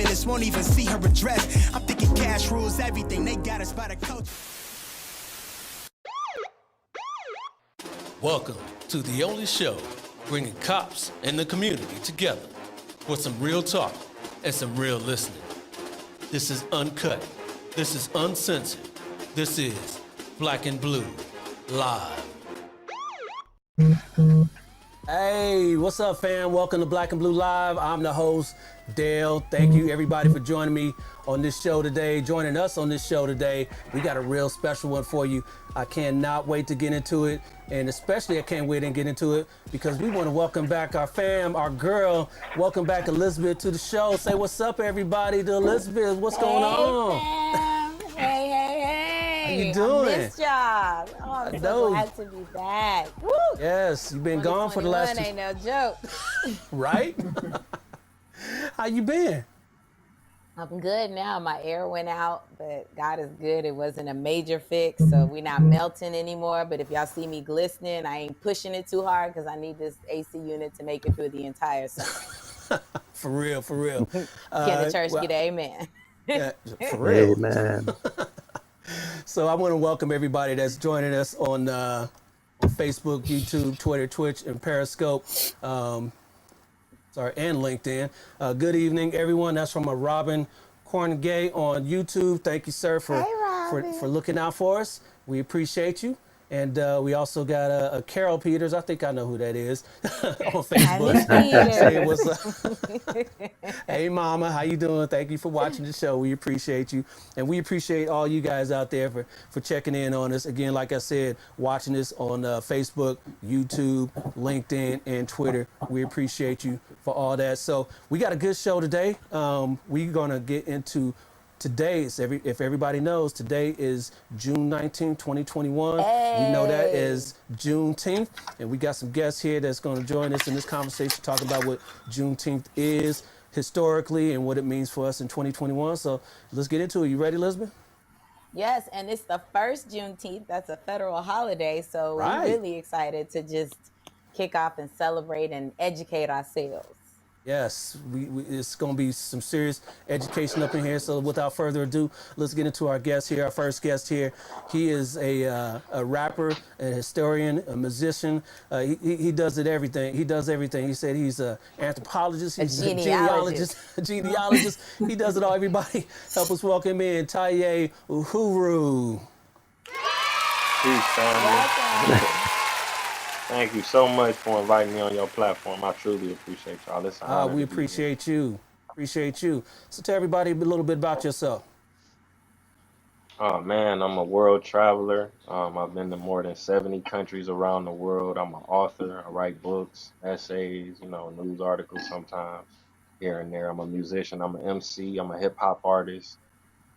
feminists won't even see her address. I'm thinking cash rules everything. They got us by the coat. Welcome to the only show bringing cops and the community together for some real talk and some real listening. This is uncut. This is uncensored. This is Black and Blue Live. Hey, what's up, fam? Welcome to Black and Blue Live. I'm the host, Dale. Thank you, everybody, for joining me on this show today, joining us on this show today. We got a real special one for you. I cannot wait to get into it, and especially I can't wait to get into it because we want to welcome back our fam, our girl. Welcome back, Elizabeth, to the show. Say what's up, everybody, to Elizabeth. What's going on? Fam. Hey. How you doing? I missed y'all. Oh, I'm so glad to be back. Woo. Yes, you've been gone for the last 2021 ain't no joke. Right? How you been? I'm good now. My air went out, but God is good. It wasn't a major fix, so we're not melting anymore. But if y'all see me glistening, I ain't pushing it too hard because I need this AC unit to make it through the entire summer. For real, for real. Can the church get an amen? Yeah, for real. Amen. So I want to welcome everybody that's joining us on Facebook, YouTube, Twitter, Twitch, and Periscope. And LinkedIn. Good evening, everyone. That's from Robin Corngay on YouTube. Thank you, sir, for looking out for us. We appreciate you. And we also got a Carol Peters. I think I know who that is on Facebook. Hey, what's up? Hey, Mama, how you doing? Thank you for watching the show. We appreciate you. And we appreciate all you guys out there for checking in on us. Again, like I said, watching us on Facebook, YouTube, LinkedIn, and Twitter. We appreciate you for all that. So we got a good show today. We're going to get into today. If everybody knows, today is June 19, 2021. Hey. We know that is Juneteenth, and we got some guests here that's going to join us in this conversation, talking about what Juneteenth is historically and what it means for us in 2021. So let's get into it. You ready, Elizabeth? Yes, and it's the first Juneteenth. That's a federal holiday, so Right. we're really excited to just kick off and celebrate and educate ourselves. Yes, it's going to be some serious education up in here. So without further ado, let's get into our guest here, our first guest here. He is a rapper, a historian, a musician. He does everything. He does everything. He said he's an anthropologist. He's a genealogist. He does it all. Everybody, help us welcome in Taye Uhuru. Peace, family. Thank you so much for inviting me on your platform. I truly appreciate y'all. It's an honor We to be appreciate you. Appreciate you. So tell everybody a little bit about yourself. Oh man, I'm a world traveler. I've been to more than 70 countries around the world. I'm an author. I write books, essays, news articles sometimes here and there. I'm a musician. I'm an MC. I'm a hip hop artist.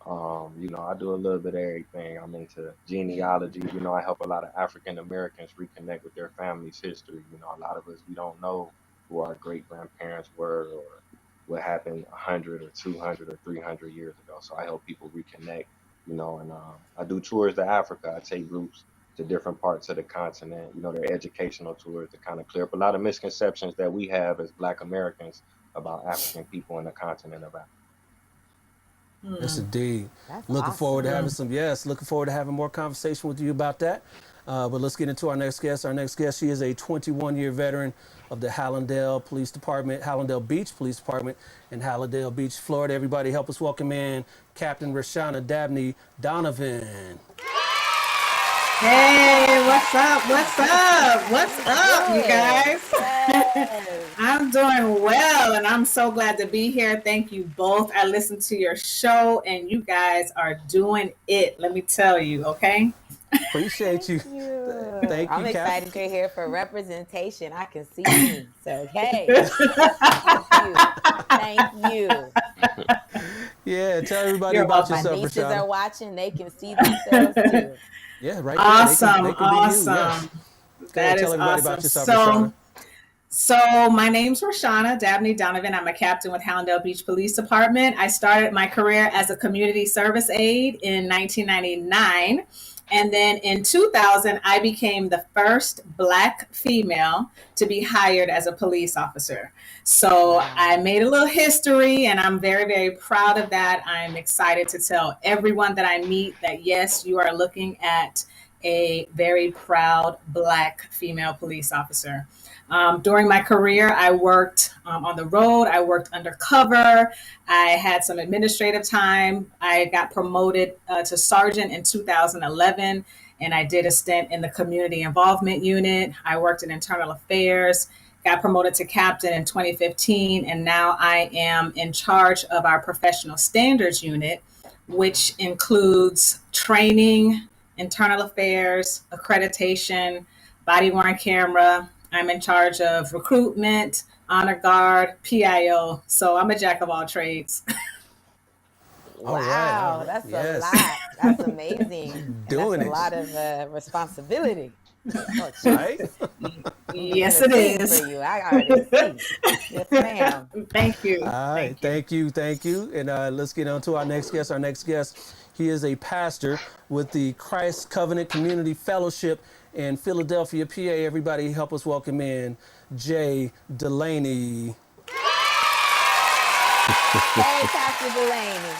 I do a little bit of everything. I'm into genealogy. I help a lot of African Americans reconnect with their family's history. A lot of us, we don't know who our great grandparents were or what happened 100 or 200 or 300 years ago. So I help people reconnect, and I do tours to Africa. I take groups to different parts of the continent, they're educational tours to kind of clear up a lot of misconceptions that we have as Black Americans about African people in the continent of Africa. Yes, indeed. That's Looking awesome. forward to having more conversation with you about that. But let's get into our next guest. Our next guest, she is a 21-year veteran of the Hallandale Police Department, Hallandale Beach Police Department in Hallandale Beach, Florida. Everybody help us welcome in Captain Rashana Dabney Donovan. Hey, what's up? What's up, you guys? I'm doing well, and I'm so glad to be here. Thank you both. I listened to your show, and you guys are doing it. Let me tell you, okay? Appreciate you. Thank you, I'm excited Captain. to hear for representation. I can see me. So, hey, thank you. Yeah, tell everybody You're about welcome. yourself, My nieces Rashana. are watching. They can see themselves too. Yeah, right. Awesome, They can be you, awesome. yes. That is tell everybody awesome. about yourself, Rashana. So my name's Rashana Dabney Donovan. I'm a captain with Hallandale Beach Police Department. I started my career as a community service aide in 1999. And then in 2000, I became the first Black female to be hired as a police officer. So I made a little history, and I'm very, very proud of that. I'm excited to tell everyone that I meet that, yes, you are looking at a very proud Black female police officer. During my career, I worked on the road. I worked undercover. I had some administrative time. I got promoted to sergeant in 2011, and I did a stint in the community involvement unit. I worked in internal affairs, got promoted to captain in 2015, and now I am in charge of our professional standards unit, which includes training, internal affairs, accreditation, body worn camera. I'm in charge of recruitment, honor guard, PIO. So I'm a jack of all trades. Wow, All right. that's Yes. a lot. That's amazing. And Doing that's a it. lot of responsibility. Oh, Right? Yes, it is. For you. I already see. Yes, ma'am. Thank you. All right. Thank you. And let's get on to our next guest. Our next guest, he is a pastor with the Christ Covenant Community Fellowship in Philadelphia, PA. Everybody help us welcome in Jay Delaney. Hey, Pastor Delaney.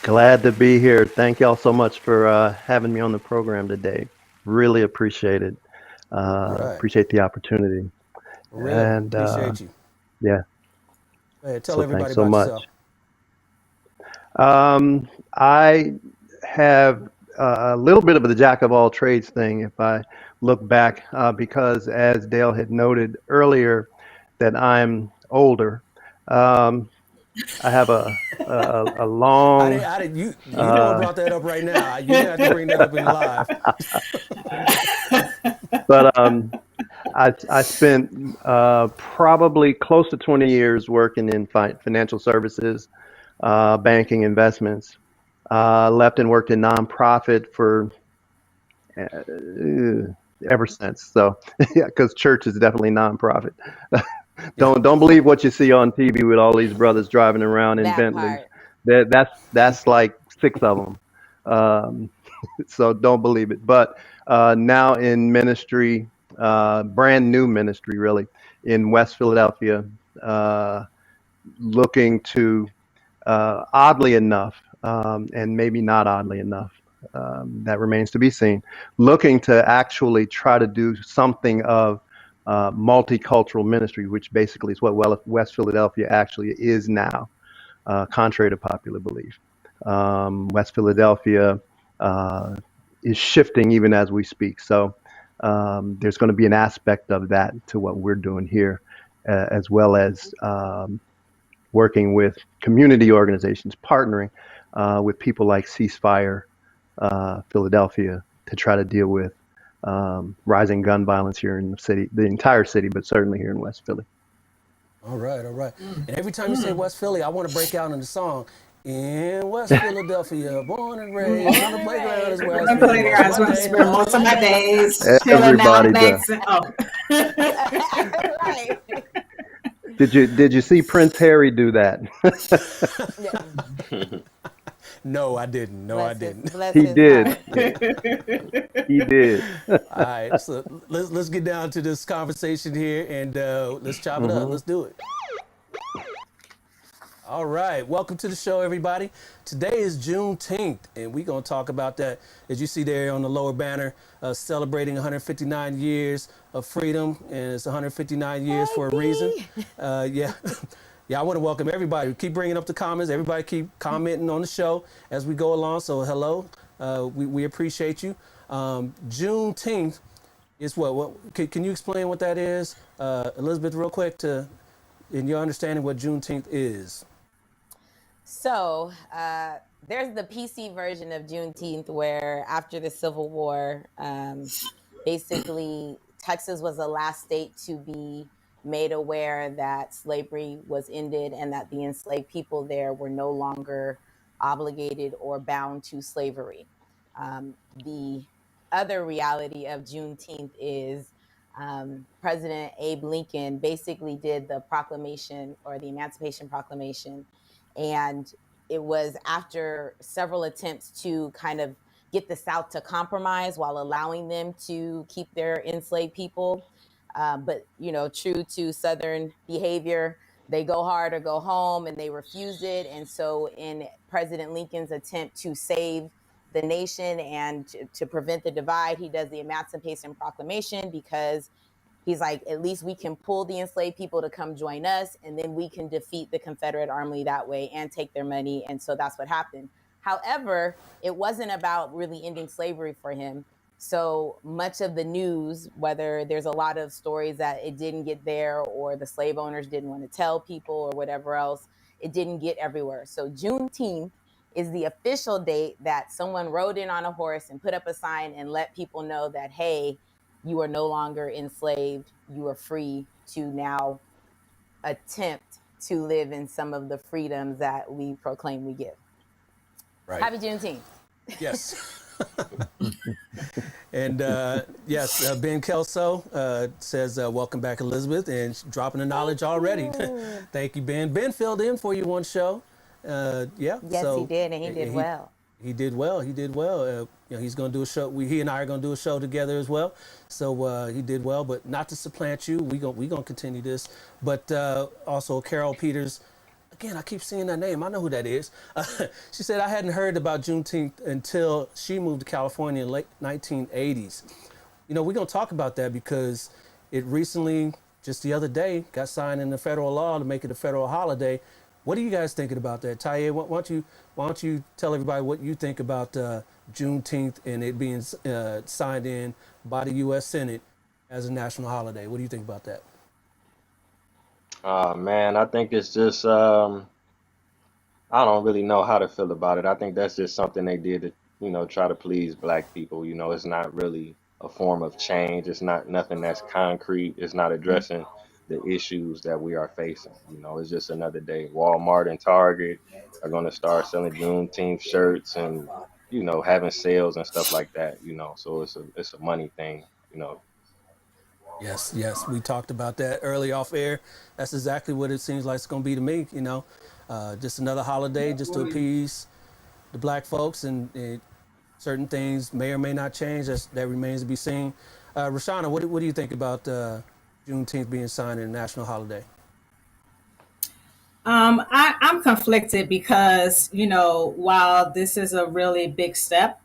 Glad to be here. Thank y'all so much for having me on the program today. Really appreciate it. Appreciate the opportunity. Really And appreciate you. yeah. Go ahead, tell So everybody thanks so about much. yourself. I have a little bit of the jack of all trades thing if I look back, because as Dale had noted earlier, that I'm older. I have a long. You brought that up right now. You have to bring that up in live. But I spent probably close to 20 years working in financial services, banking, investments. Left and worked in nonprofit for ever since. So yeah, because church is definitely nonprofit. Don't believe what you see on TV with all these brothers driving around in That Bentleys. part. That's like 6 of them. So don't believe it. But now in ministry, brand new ministry, really, in West Philadelphia, looking to, oddly enough, and maybe not oddly enough, that remains to be seen, looking to actually try to do something of multicultural ministry, which basically is what West Philadelphia actually is now, contrary to popular belief. West Philadelphia is shifting even as we speak. So there's going to be an aspect of that to what we're doing here, as well as working with community organizations, partnering with people like Ceasefire Philadelphia to try to deal with rising gun violence here in the city, the entire city, but certainly here in West Philly. All right. And every time you say West Philly, I want to break out in the song. In West Philadelphia, born and raised on the playground is where I spend most of my days. Everybody does. Right. Did you see Prince Harry do that? No, I didn't. Bless He his did. heart. He did. All right, so let's get down to this conversation here, and let's chop it up. Let's do it. All right, welcome to the show, everybody. Today is Juneteenth, and we're going to talk about that, as you see there on the lower banner, celebrating 159 years of freedom, and it's 159 years for a reason. Yeah, I want to welcome everybody. Keep bringing up the comments. Everybody keep commenting on the show as we go along, so hello. We appreciate you. Juneteenth is what can you explain what that is, Elizabeth, real quick, in your understanding what Juneteenth is? So there's the PC version of Juneteenth where after the Civil War, basically Texas was the last state to be made aware that slavery was ended and that the enslaved people there were no longer obligated or bound to slavery. The other reality of Juneteenth is President Abe Lincoln basically did the proclamation or the Emancipation Proclamation. And it was after several attempts to kind of get the South to compromise while allowing them to keep their enslaved people. But, true to Southern behavior, they go hard or go home, and they refused it. And so in President Lincoln's attempt to save the nation and to prevent the divide, he does the Emancipation Proclamation, because he's like, at least we can pull the enslaved people to come join us, and then we can defeat the Confederate army that way and take their money. And so that's what happened. However, it wasn't about really ending slavery for him. So much of the news, whether there's a lot of stories that it didn't get there, or the slave owners didn't want to tell people, or whatever else, it didn't get everywhere. So Juneteenth is the official date that someone rode in on a horse and put up a sign and let people know that, hey, you are no longer enslaved. You are free to now attempt to live in some of the freedoms that we proclaim we give. Right. Happy Juneteenth. Yes. And yes, Ben Kelso says, welcome back, Elizabeth, and dropping the knowledge already. Thank you, Ben. Ben filled in for you one show. Yeah. Yes, so, he did, and he did well. He did well. He did well. He's going to do a show. He and I are going to do a show together as well. So he did well, but not to supplant you. We going to continue this. But also Carol Peters. Again, I keep seeing that name. I know who that is. She said, I hadn't heard about Juneteenth until she moved to California in the late 1980s. We're going to talk about that because it recently, just the other day, got signed into federal law to make it a federal holiday. What are you guys thinking about that? Taye, why don't you tell everybody what you think about Juneteenth and it being signed in by the U.S. Senate as a national holiday? What do you think about that? Man, I think it's just I don't really know how to feel about it. I think that's just something they did to, try to please black people. It's not really a form of change. It's not nothing that's concrete. It's not addressing the issues that we are facing. It's just another day. Walmart and Target are going to start selling Juneteenth shirts and, having sales and stuff like that, so it's a money thing. Yes, we talked about that early off air. That's exactly what it seems like it's going to be to me, just another holiday just to appease the black folks, and certain things may or may not change. That remains to be seen. Rashana, what do you think about Juneteenth being signed in a national holiday? I'm conflicted because, while this is a really big step,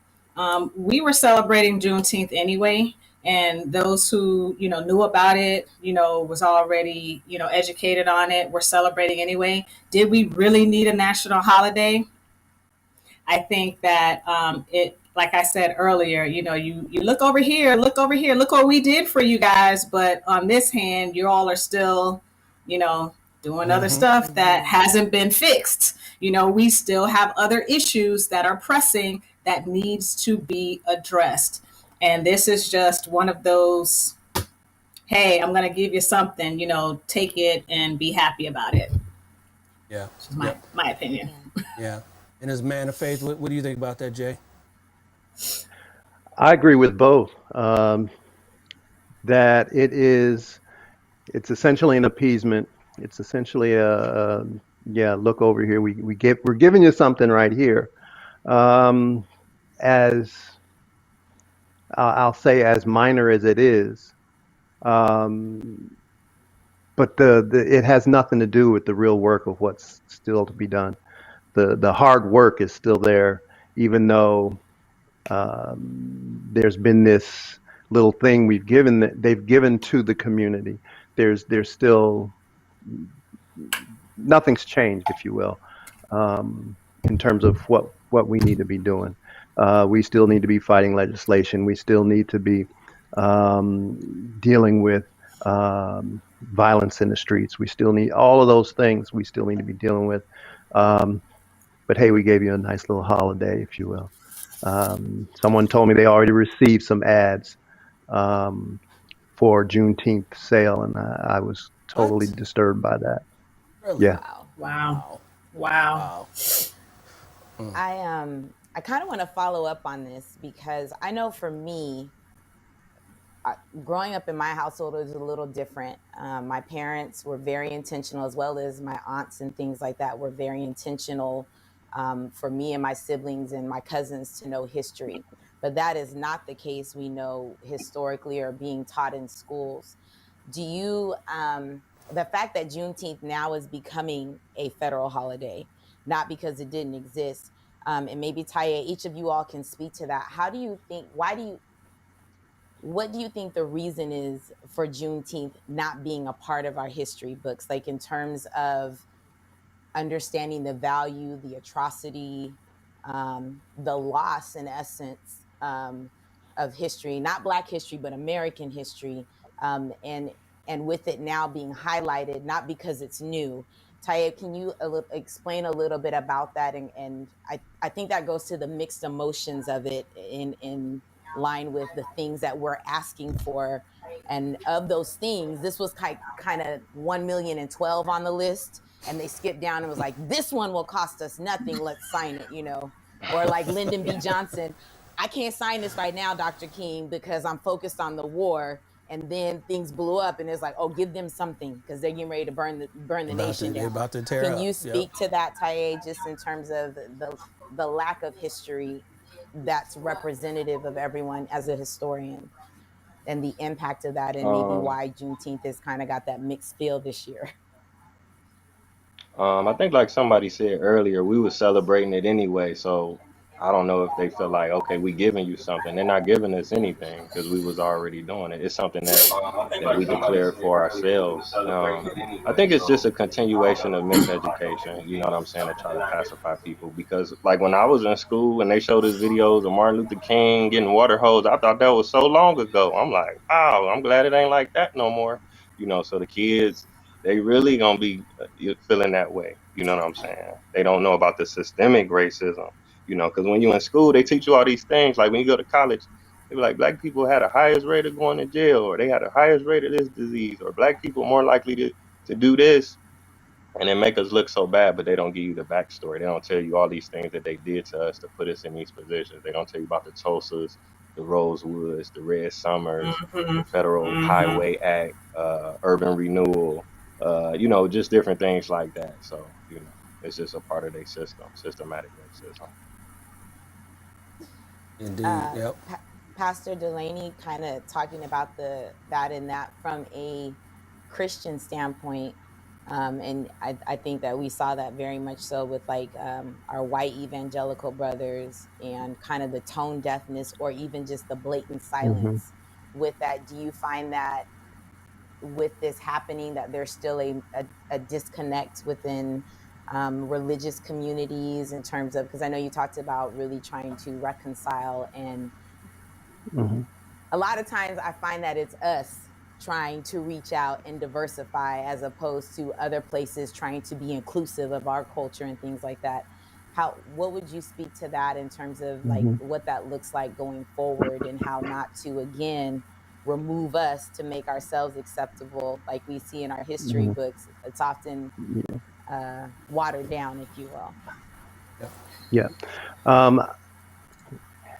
we were celebrating Juneteenth anyway. And those who, knew about it, was already, educated on it, were celebrating anyway. Did we really need a national holiday? I think that like I said earlier, you look over here, look what we did for you guys. But on this hand, you all are still, doing other stuff that hasn't been fixed. We still have other issues that are pressing that needs to be addressed. And this is just one of those, hey, I'm going to give you something, take it and be happy about it. Yeah. My opinion. Yeah. And as a man of faith, what do you think about that, Jay? I agree with both. That it's essentially an appeasement. It's essentially look over here. We're giving you something right here. As I'll say, as minor as it is, but it has nothing to do with the real work of what's still to be done. The hard work is still there, even though there's been this little thing they've given to the community. There's still nothing's changed, if you will, in terms of what we need to be doing. We still need to be fighting legislation. We still need to be dealing with violence in the streets. We still need all of those things. We still need to be dealing with. But hey, we gave you a nice little holiday, if you will. Someone told me they already received some ads for Juneteenth sale, and I was totally disturbed by that. Really? Yeah. Wow. I kind of want to follow up on this because I know for me, growing up in my household was a little different. My parents were very intentional, as well as my aunts and things like that were very intentional for me and my siblings and my cousins to know history. But that is not the case we know historically or being taught in schools. Do you, the fact that Juneteenth now is becoming a federal holiday, not because it didn't exist, and maybe Taya, each of you all can speak to that. How do you think, what do you think the reason is for Juneteenth not being a part of our history books, like in terms of understanding the value, the atrocity, the loss, in essence, of history, not Black history, but American history, and with it now being highlighted, not because it's new. Taya, can you explain a little bit about that? And I think that goes to the mixed emotions of it in line with the things that we're asking for. And of those things, this was kind of 1,012 on the list, and they skipped down and was like, this one will cost us nothing, let's sign it, or like Lyndon B. Johnson, I can't sign this right now, Dr. King, because I'm focused on the war. And then things blew up, and it's like, oh, give them something because they're getting ready to burn the nation down. About to tear Can up. you speak to that, Taye, just in terms of the lack of history that's representative of everyone as a historian, and the impact of that, and maybe why Juneteenth has kind of got that mixed feel this year? I think like somebody said earlier, we were celebrating it anyway, so I don't know if they feel like, okay, we giving you something. They're not giving us anything because we was already doing it. It's something that we declared for ourselves. I think it's just a continuation of miseducation, you know what I'm saying, to try to pacify people. Because like when I was in school and they showed us videos of Martin Luther King getting water hosed, I thought that was so long ago. I'm like, wow, I'm glad it ain't like that no more. So the kids, they really gonna be feeling that way. You know what I'm saying? They don't know about the systemic racism. Because when you're in school, they teach you all these things. Like when you go to college, they be like, black people had the highest rate of going to jail, or they had the highest rate of this disease, or black people more likely to do this, and they make us look so bad, but they don't give you the backstory. They don't tell you all these things that they did to us to put us in these positions. They don't tell you about the Tulsas, the Rosewoods, the Red Summers, the Federal Highway Act, urban renewal, just different things like that. So, it's just a part of their system, systematic racism. Indeed. Yep. Pastor Delaney kind of talking about that from a Christian standpoint. And I think that we saw that very much so with like our white evangelical brothers, and kind of the tone deafness or even just the blatant silence with that. Do you find that with this happening that there's still a disconnect within religious communities in terms of, because I know you talked about really trying to reconcile, and a lot of times I find that it's us trying to reach out and diversify as opposed to other places trying to be inclusive of our culture and things like that. What would you speak to that in terms of like what that looks like going forward, and how not to again remove us to make ourselves acceptable like we see in our history books? It's often watered down, if you will. Yeah.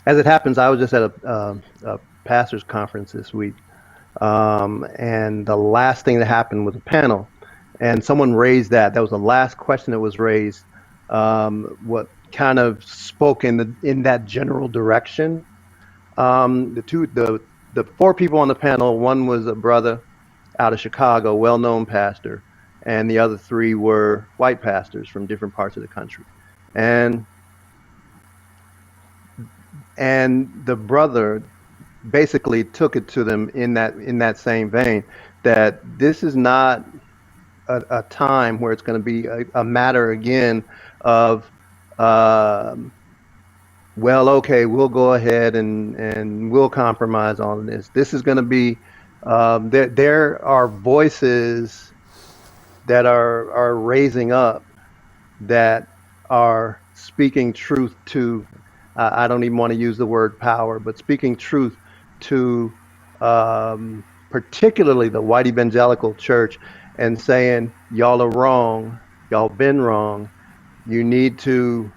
As it happens, I was just at a pastor's conference this week, and the last thing that happened was a panel, and someone raised that. That was the last question that was raised. What kind of spoke in that general direction. The four people on the panel, one was a brother out of Chicago, well-known pastor, and the other three were white pastors from different parts of the country. And the brother basically took it to them in that same vein, that this is not a time where it's going to be a matter again of well, okay, we'll go ahead and we'll compromise on this. This is going to be there are voices that are raising up, that are speaking truth to, I don't even want to use the word power, but speaking truth to particularly the white evangelical church, and saying, y'all are wrong, y'all been wrong, you need to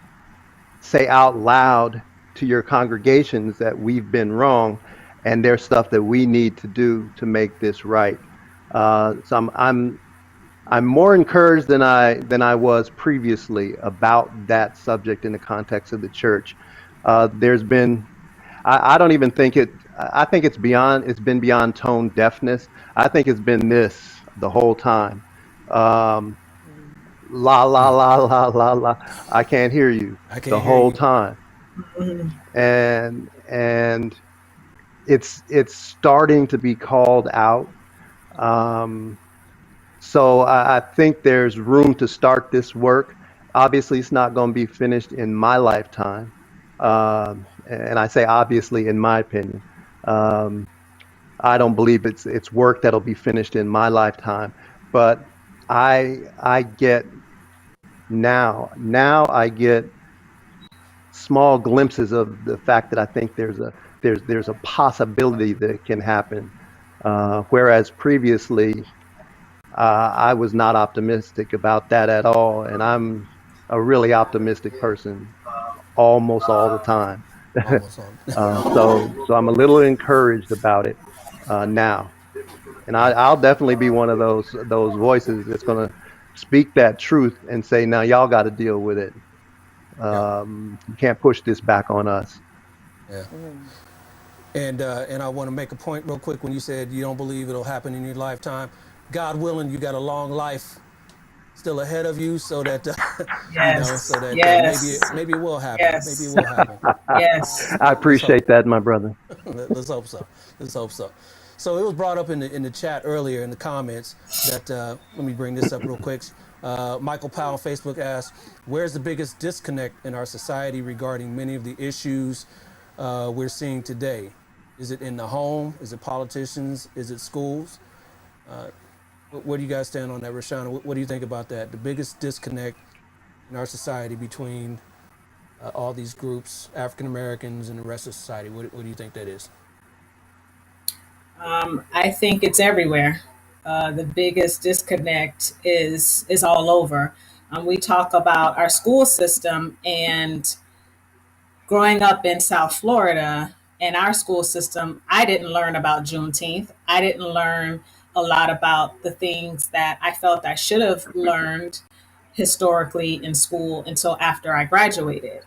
say out loud to your congregations that we've been wrong, and there's stuff that we need to do to make this right. So I'm more encouraged than I was previously about that subject in the context of the church. There's been I don't even think it. I think it's been beyond tone deafness. I think it's been this the whole time. Um, la la la la la la. I can't hear you I the can't hear whole you. time, Mhm. and it's starting to be called out. Um, so I think there's room to start this work. Obviously, it's not going to be finished in my lifetime, and I say obviously in my opinion. Um, I don't believe it's work that'll be finished in my lifetime, but I get now I get small glimpses of the fact that I think there's a possibility that it can happen, whereas previously I was not optimistic about that at all, and I'm a really optimistic person almost all the time. Almost on. So I'm a little encouraged about it now. And Right. I'll definitely be one of those voices that's going to speak that truth and say, now y'all got to deal with it. Yeah. You can't push this back on us. Yeah. And I want to make a point real quick when you said you don't believe it'll happen in your lifetime. God willing, you got a long life still ahead of you, so that Yes. so that Yes. maybe it will happen. Maybe it Yes. will happen. Yes. I Let's hope. appreciate that, my brother. Let's hope so. Let's hope so. So it was brought up in the chat earlier in the comments that let me bring this up real quick. Michael Powell on Facebook asked, "Where's the biggest disconnect in our society regarding many of the issues we're seeing today? Is it in the home? Is it politicians? Is it schools? Where do you guys stand on that, Rashana? What do you think about that? The biggest disconnect in our society between all these groups, African Americans and the rest of society. What do you think that is?" I think it's everywhere. The biggest disconnect is all over. We talk about our school system, and growing up in South Florida, in our school system, I didn't learn about Juneteenth. I didn't learn a lot about the things that I felt I should have learned historically in school until after I graduated.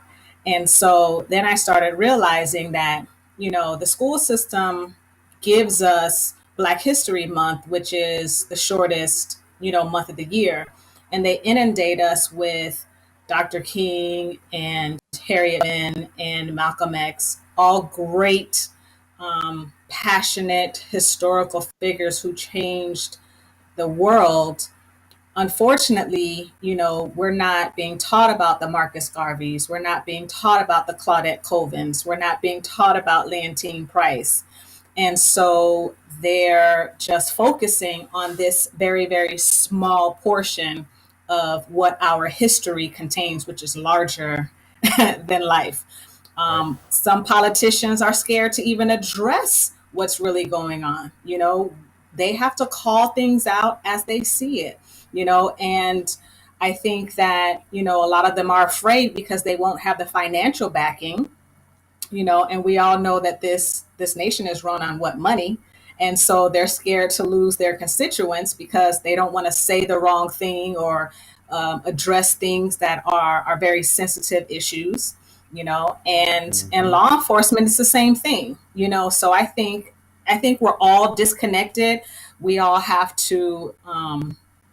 And so then I started realizing that, the school system gives us Black History Month, which is the shortest, month of the year. And they inundate us with Dr. King and Harriet Mann and Malcolm X, all great, passionate historical figures who changed the world. Unfortunately, we're not being taught about the Marcus Garveys. We're not being taught about the Claudette Colvins. We're not being taught about Leontine Price. And so they're just focusing on this very, very small portion of what our history contains, which is larger than life. Right. Some politicians are scared to even address what's really going on. They have to call things out as they see it, and I think that, a lot of them are afraid because they won't have the financial backing, and we all know that this nation is run on what money. And so they're scared to lose their constituents because they don't want to say the wrong thing or address things that are very sensitive issues, and law enforcement is the same thing, so I think we're all disconnected. We all have to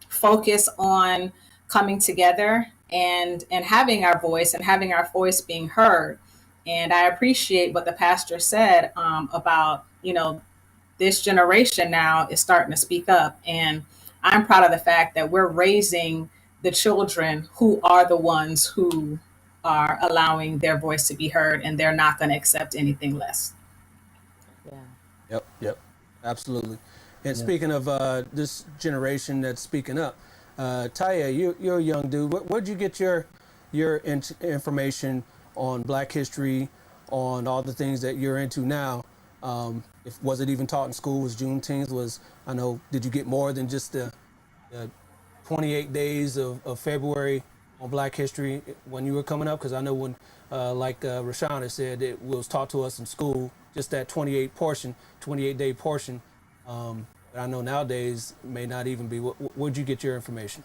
focus on coming together and having our voice and having our voice being heard. And I appreciate what the pastor said about, this generation now is starting to speak up. And I'm proud of the fact that we're raising the children who are the ones who are allowing their voice to be heard, and they're not going to accept anything less. Yeah. Yep. Yep. Absolutely. And Yes. speaking of this generation that's speaking up, Taya, you're a young dude. Where'd you get your information on Black history, on all the things that you're into now? If was it even taught in school? Was Juneteenth? I know? Did you get more than just the 28 days of February on Black history when you were coming up? Because I know when, like Rashana said, it was taught to us in school, just that 28 day portion. But I know nowadays may not even be. Where'd you get your information?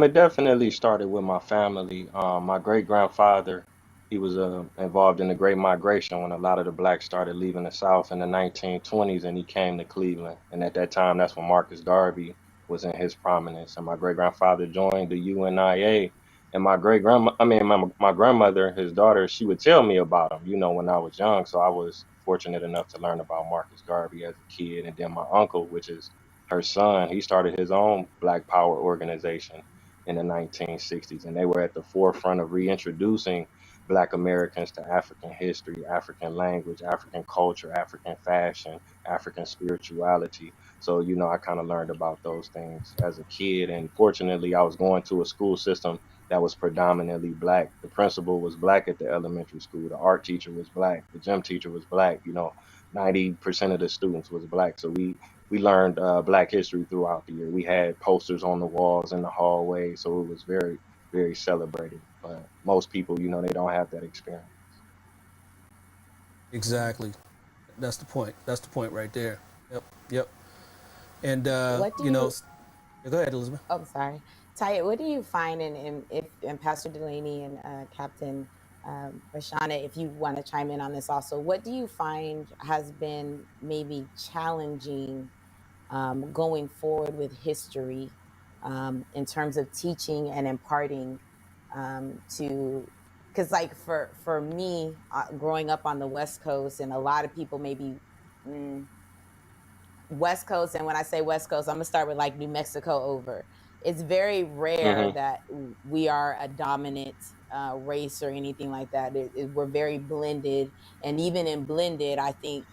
It definitely started with my family. My great grandfather, he was involved in the Great Migration when a lot of the blacks started leaving the South in the 1920s, and he came to Cleveland. And at that time, that's when Marcus Garvey was in his prominence. And my great grandfather joined the UNIA. And my great grandma, I mean, my grandmother, his daughter, she would tell me about him, when I was young. So I was fortunate enough to learn about Marcus Garvey as a kid. And then my uncle, which is her son, he started his own Black Power organization in the 1960s, and they were at the forefront of reintroducing Black Americans to African history, African language, African culture, African fashion, African spirituality. So, I kind of learned about those things as a kid. And fortunately, I was going to a school system that was predominantly Black. The principal was Black at the elementary school, the art teacher was Black, the gym teacher was Black, 90% of the students was Black. So we learned Black history throughout the year. We had posters on the walls in the hallway, so it was very, very celebrated. But most people, they don't have that experience. Exactly. That's the point. That's the point right there. Yep. Yep. And What do you? go ahead, Elizabeth. Oh, sorry, Ty. What do you find if and Pastor Delaney and Captain Rashana, if you want to chime in on this also, what do you find has been maybe challenging going forward with history in terms of teaching and imparting to, because like for me growing up on the West Coast, and a lot of people maybe mm, West Coast, and when I say West Coast, I'm gonna start with like New Mexico over. It's very rare Hmm. that we are a dominant race or anything like that. We're very blended, and even in blended, I think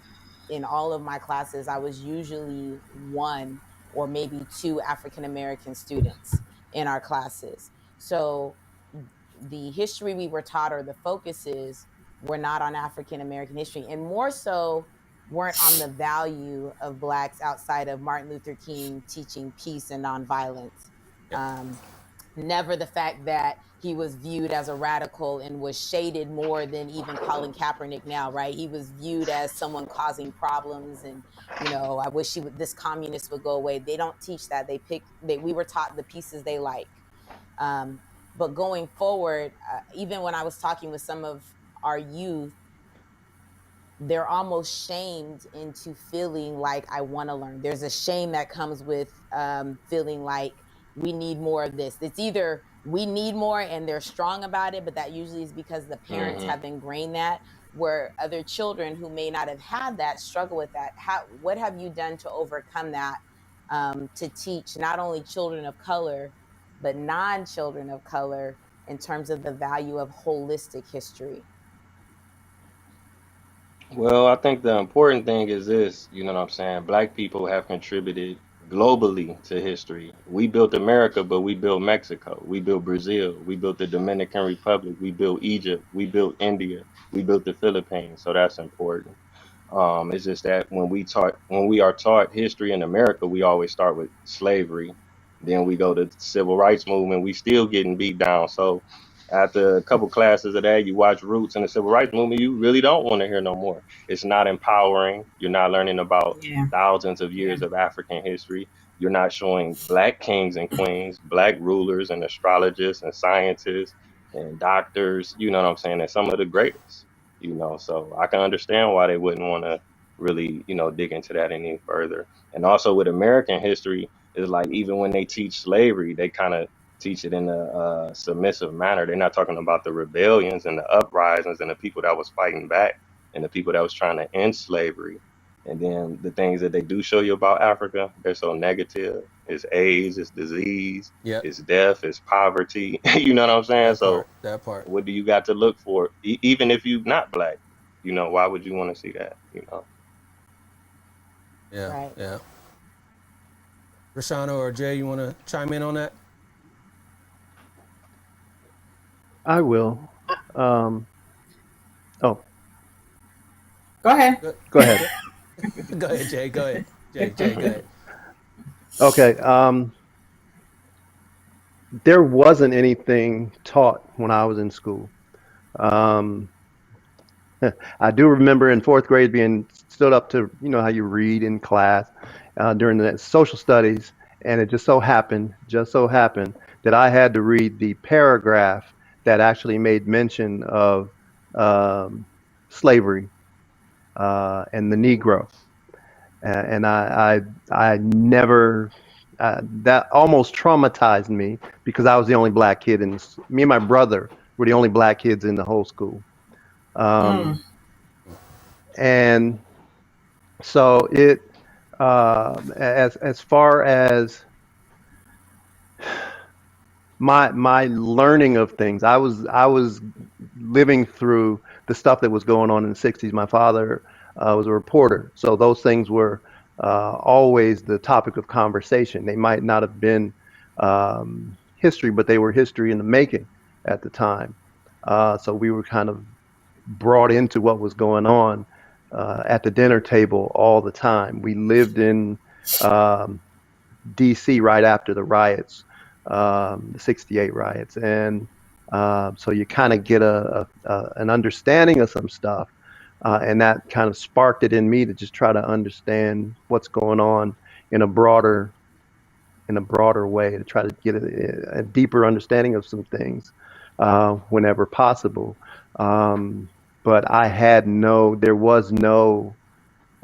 in all of my classes, I was usually one or maybe two African American students in our classes. So the history we were taught, or the focuses, were not on African American history, and more so weren't on the value of blacks outside of Martin Luther King teaching peace and nonviolence. Yep. Um, Never the fact that he was viewed as a radical and was shaded more than even Colin Kaepernick now, right? He was viewed as someone causing problems, and I wish this communist would go away. They don't teach that. We were taught the pieces they like. Um, but going forward, even when I was talking with some of our youth, they're almost shamed into feeling like I want to learn. There's a shame that comes with feeling like we need more of this. It's either we need more and they're strong about it, but that usually is because the parents Hmm. have ingrained that, where other children who may not have had that struggle with that. What have you done to overcome that, to teach not only children of color, but non-children of color, in terms of the value of holistic history? Well, I think the important thing is this, you know what I'm saying? Black people have contributed globally to history. We built America, but we built Mexico. We built Brazil. We built the Dominican Republic. We built Egypt. We built India. We built the Philippines. So that's important. It's just that when we are taught history in America, we always start with slavery. Then we go to the civil rights movement. We still getting beat down. So after a couple classes of that, you watch Roots and the civil rights movement, you really don't want to hear no more. It's not empowering. You're not learning about Yeah, thousands of yeah. years of African history. You're not showing black kings and queens, black rulers and astrologists and scientists and doctors, you know what I'm saying, and some of the greatest, so I can understand why they wouldn't want to really, dig into that any further. And also with American history, is like even when they teach slavery, they kind of teach it in a submissive manner. They're not talking about the rebellions and the uprisings and the people that was fighting back and the people that was trying to end slavery. And then the things that they do show you about Africa, they're so negative. It's AIDS, it's disease, Yep. it's death, it's poverty. You know what I'm saying? That part. So That part. what do you got to look for? Even if you're not black, why would you want to see that? Yeah. Right. Yeah. Rashana or Jay, you want to chime in on that? I will. Um, oh, Go ahead. Go, go ahead. go ahead, Jay. Go ahead. Jay, go ahead. Okay. There wasn't anything taught when I was in school. Um, I do remember in fourth grade being stood up to, you know, how you read in class during the social studies, and it just so happened that I had to read the paragraph that actually made mention of um, slavery and the Negro. And I never, that almost traumatized me because I was the only black kid me and my brother were the only black kids in the whole school. Mm. Um, and so as far as my learning of things, I was living through the stuff that was going on in the 60s. My father was a reporter, so those things were always the topic of conversation. They might not have been history, but they were history in the making at the time. So we were kind of brought into what was going on at the dinner table all the time. We lived in um, DC right after the riots, the '68 riots, and so you kind of get an understanding of some stuff, and that kind of sparked it in me to just try to understand what's going on in a broader way, to try to get a deeper understanding of some things whenever possible. Um, but there was no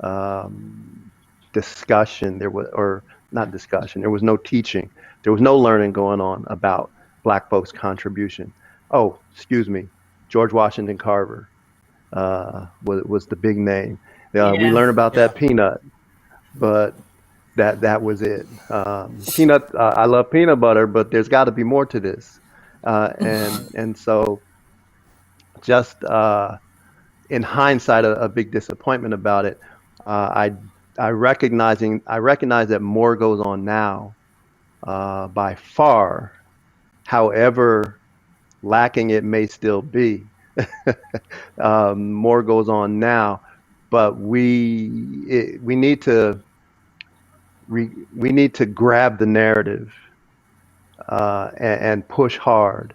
um, discussion. There was, or not discussion. There was no teaching. There was no learning going on about Black folks' contribution. Oh, excuse me, George Washington Carver was the big name. We Yeah. learned about Yeah. that peanut, but that was it. Peanut. I love peanut butter, but there's got to be more to this. And so just in hindsight, a big disappointment about it. I recognize that more goes on now by far. However lacking it may still be, more goes on now. But we need to we need to grab the narrative and push hard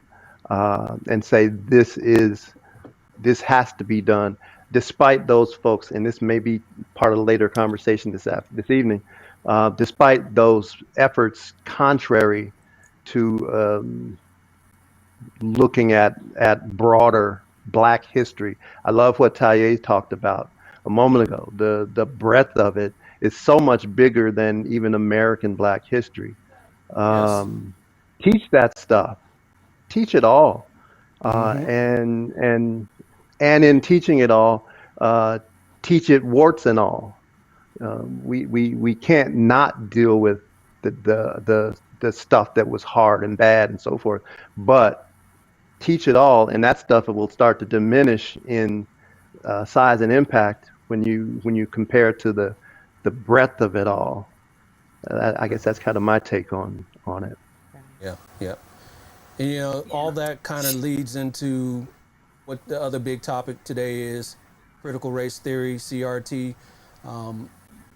and say this has to be done, despite those folks, and this may be part of the later conversation this evening. Despite those efforts, contrary to looking at broader Black history. I love what Taye talked about a moment ago. The breadth of it is so much bigger than even American Black history. Yes. Um, Teach that stuff. Teach it all, Mm-hmm. and in teaching it all, uh, teach it warts and all. We can't not deal with the stuff that was hard and bad and so forth, but teach it all, and that stuff will start to diminish in size and impact when you compare it to the breadth of it all. I guess that's kind of my take on it. Yeah. Yeah. And you know, all that kind of leads into what the other big topic today is: critical race theory, CRT, um,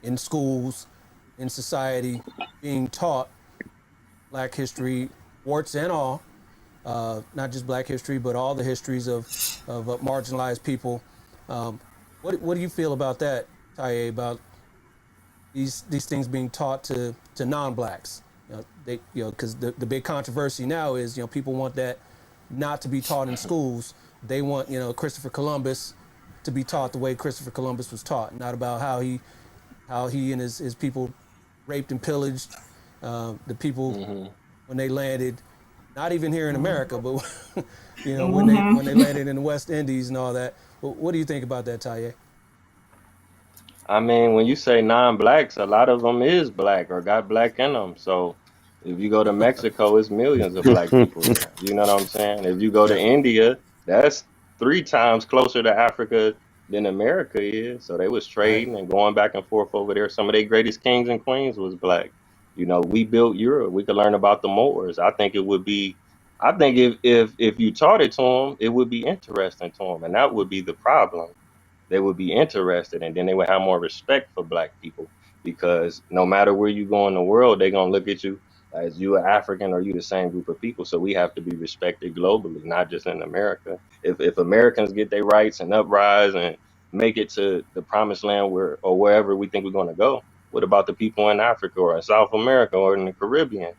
in schools, in society, being taught Black history, warts and all, not just Black history, but all the histories of marginalized people. Um, what do you feel about that, Taye, about these things being taught to non-blacks? Because the big controversy now is, people want that not to be taught in schools. They want, Christopher Columbus to be taught the way Christopher Columbus was taught, not about how he and his people raped and pillaged the people Hmm. when they landed, not even here in America, but when they Mm-hmm. landed in the West Indies and all that. But what do you think about that, Taye? I mean, when you say non-blacks, a lot of them is black or got black in them. So if you go to Mexico, it's millions of black people there. You know what I'm saying? If you go to Yeah. India, that's three times closer to Africa than America is. So they was Right. trading and going back and forth over there. Some of their greatest kings and queens was black. You know, we built Europe. We could learn about the Moors. I think it would be, I think if you taught it to them, it would be interesting to them, and that would be the problem. They would be interested, and then they would have more respect for black people, because no matter where you go in the world, they're gonna look at you as you are African or you the same group of people. So we have to be respected globally, not just in America. If Americans get their rights and uprise and make it to the promised land where or wherever we think we're going to go? What about the people in Africa or in South America or in the Caribbean?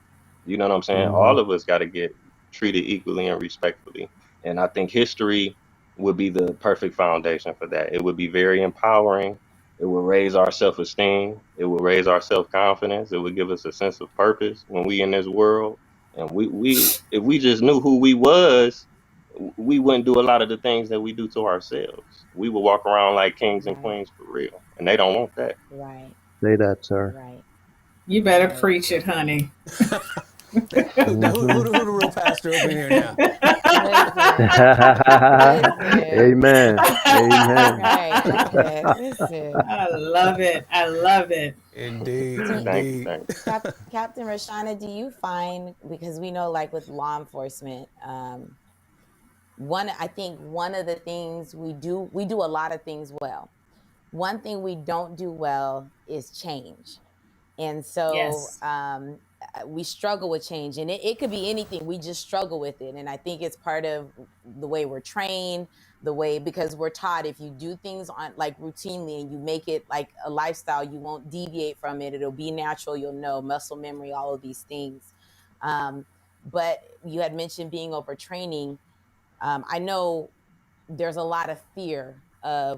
You know what I'm saying? Hmm. All of us got to get treated equally and respectfully. And I think history would be the perfect foundation for that. It would be very empowering. It would raise our self-esteem. It would raise our self-confidence. It would give us a sense of purpose when we in this world. And we if we just knew who we was, we wouldn't do a lot of the things that we do to ourselves. We would walk around like kings and Right, queens for real, and they don't want that. right, Say that, sir. right, You better right. preach it, honey. Now, Hmm. who the real pastor up in here now? Listen, listen. Amen. Amen. Right. I said, listen. I love it. I love it. Indeed, Do, Thank you, indeed. thank you. Captain Rashana, do you find, because we know like with law enforcement, I think one of the things we do a lot of things well. One thing we don't do well is change. And so Yes. we struggle with change, and it could be anything. We just struggle with it. And I think it's part of the way we're trained, because we're taught if you do things on like routinely and you make it like a lifestyle, you won't deviate from it. It'll be natural. You'll know muscle memory, all of these things. But you had mentioned being overtraining. I know there's a lot of fear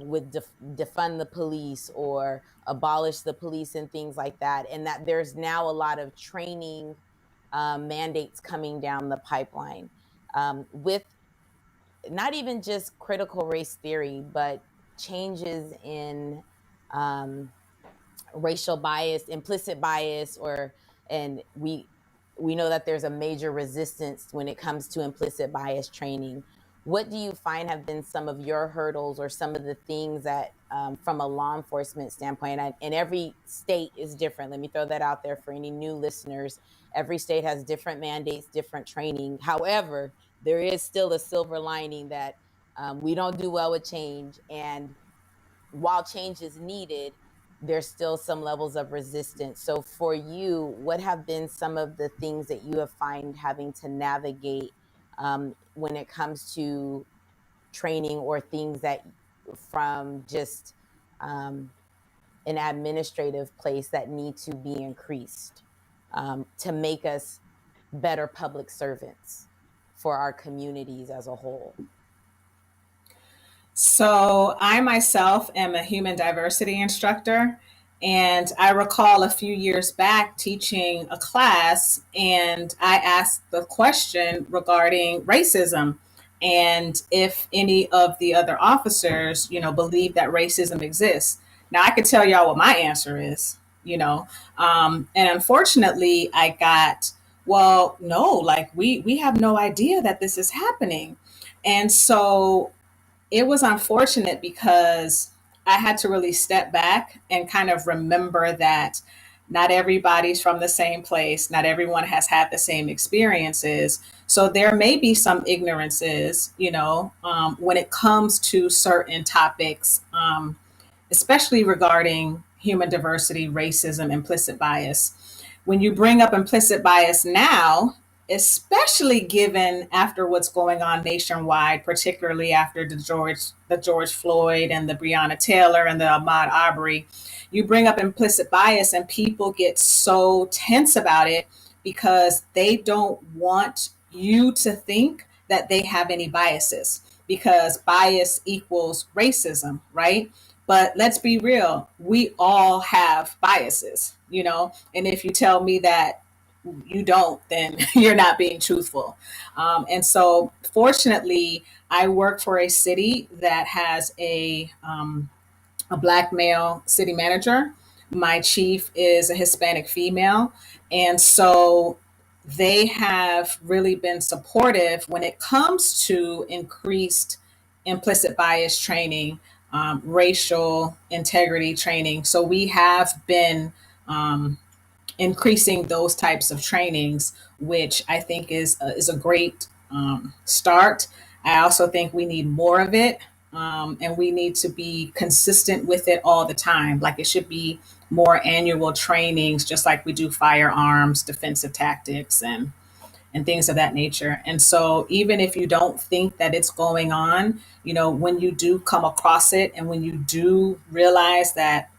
with defund the police or abolish the police and things like that, and that there's now a lot of training mandates coming down the pipeline with not even just critical race theory, but changes in racial bias, implicit bias, and we know that there's a major resistance when it comes to implicit bias training. What do you find have been some of your hurdles or some of the things that from a law enforcement standpoint, and every state is different. Let me throw that out there for any new listeners. Every state has different mandates, different training. However, there is still a silver lining that we don't do well with change, and while change is needed, there's still some levels of resistance. So for you, what have been some of the things that you have find having to navigate when it comes to training, or things that from just an administrative place that need to be increased to make us better public servants for our communities as a whole? So, I myself am a human diversity instructor. And I recall a few years back teaching a class, and I asked the question regarding racism and if any of the other officers, believe that racism exists. Now, I could tell y'all what my answer is, and unfortunately, I got, well, no, like we have no idea that this is happening. And so it was unfortunate because I had to really step back and kind of remember that not everybody's from the same place. Not everyone has had the same experiences. So there may be some ignorances, when it comes to certain topics, especially regarding human diversity, racism, implicit bias. When you bring up implicit bias now, especially given after what's going on nationwide, particularly after the George Floyd and the Breonna Taylor and the Ahmaud Arbery, you bring up implicit bias and people get so tense about it because they don't want you to think that they have any biases, because bias equals racism, right? But let's be real, we all have biases, and if you tell me that you don't, then you're not being truthful. And so, fortunately, I work for a city that has a black male city manager. My chief is a Hispanic female. And so they have really been supportive when it comes to increased implicit bias training, racial integrity training. So we have been increasing those types of trainings, which I think is a great start. I also think we need more of it, and we need to be consistent with it all the time. Like it should be more annual trainings, just like we do firearms, defensive tactics, and things of that nature. And so even if you don't think that it's going on, when you do come across it and when you do realize that,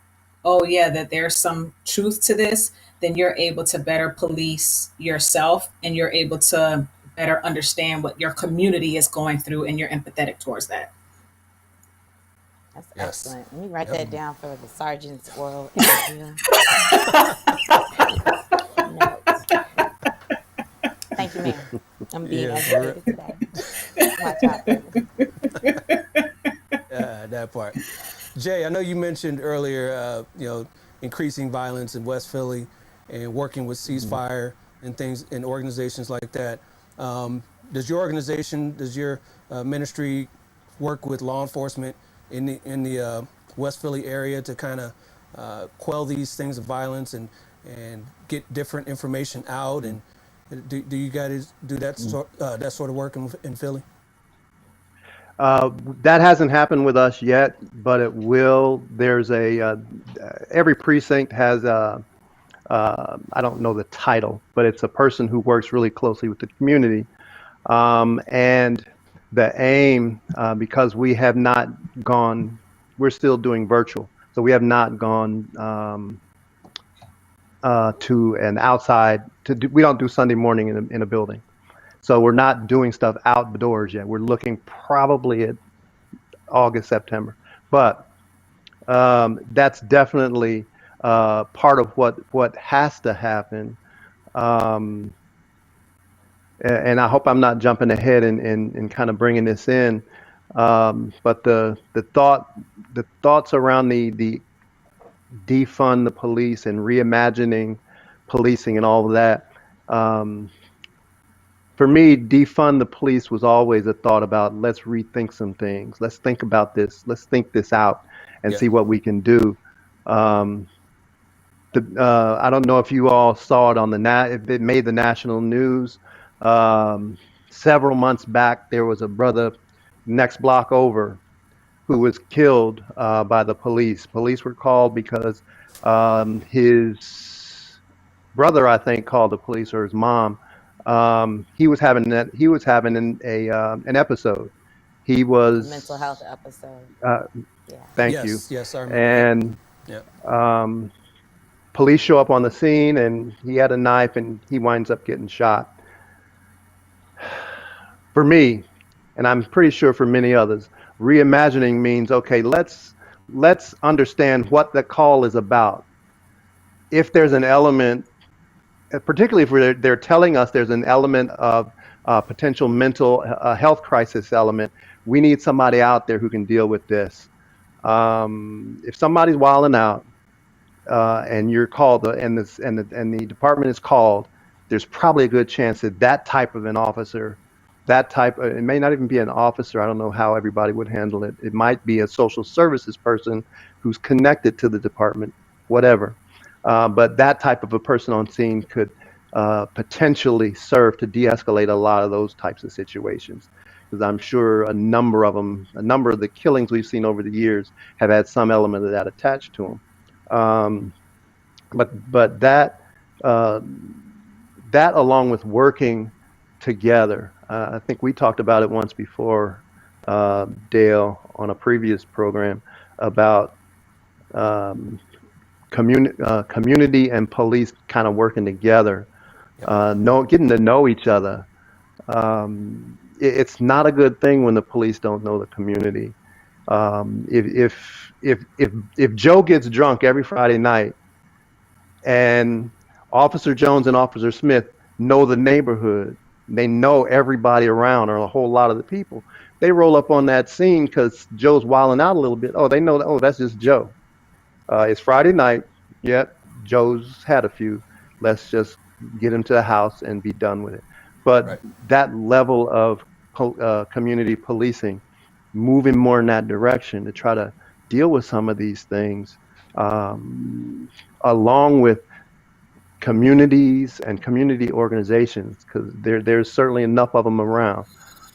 oh yeah, that there's some truth to this, then you're able to better police yourself and you're able to better understand what your community is going through and you're empathetic towards that. That's Yes. excellent. Let me write that down for the sergeant's oral interview. Notes. Thank you, ma'am. I'm being educated today. Watch out, baby. That part. Jay, I know you mentioned earlier, increasing violence in West Philly and working with ceasefire and things and organizations like that. Does your organization, does your ministry work with law enforcement in the West Philly area to kind of quell these things of violence and get different information out? And do you guys do that sort of work in Philly? That hasn't happened with us yet, but it will. There's every precinct has I don't know the title, but it's a person who works really closely with the community. And the aim, because we have not gone, we're still doing virtual. So we have not gone to an outside, we don't do Sunday morning in a building. So we're not doing stuff outdoors yet. We're looking probably at August, September. But that's definitely part of what has to happen. And I hope I'm not jumping ahead and kind of bringing this in. But the thoughts around the defund the police and reimagining policing and all of that. For me, defund the police was always a thought about let's rethink some things. Let's think about this. Let's think this out and see what we can do. I don't know if you all saw it on if it made the national news. Several months back, there was a brother next block over who was killed by the police. Police were called because his brother, I think, called the police, or his mom. He was having an episode. He was a mental health episode. Thank you. Yes, I remember. And police show up on the scene, and he had a knife, and he winds up getting shot. For me, and I'm pretty sure for many others, reimagining means, okay, let's understand what the call is about. If there's an element, particularly if they're telling us there's an element of potential mental health crisis element, we need somebody out there who can deal with this. If somebody's wilding out and you're called, and the department is called, there's probably a good chance that type of an officer, it may not even be an officer. I don't know how everybody would handle it. It might be a social services person who's connected to the department, whatever. But that type of a person on scene could potentially serve to de-escalate a lot of those types of situations. Because I'm sure a number of the killings we've seen over the years have had some element of that attached to them. But that along with working together, I think we talked about it once before, Dale, on a previous program about community and police kind of working together, getting to know each other. It's not a good thing when the police don't know the community. If Joe gets drunk every Friday night, and Officer Jones and Officer Smith know the neighborhood, they know everybody around or a whole lot of the people, they roll up on that scene because Joe's wilding out a little bit. Oh, they know that, that's just Joe. It's Friday night. Yep, Joe's had a few. Let's just get him to the house and be done with it. But that level of community policing, moving more in that direction to try to deal with some of these things, along with communities and community organizations, because there's certainly enough of them around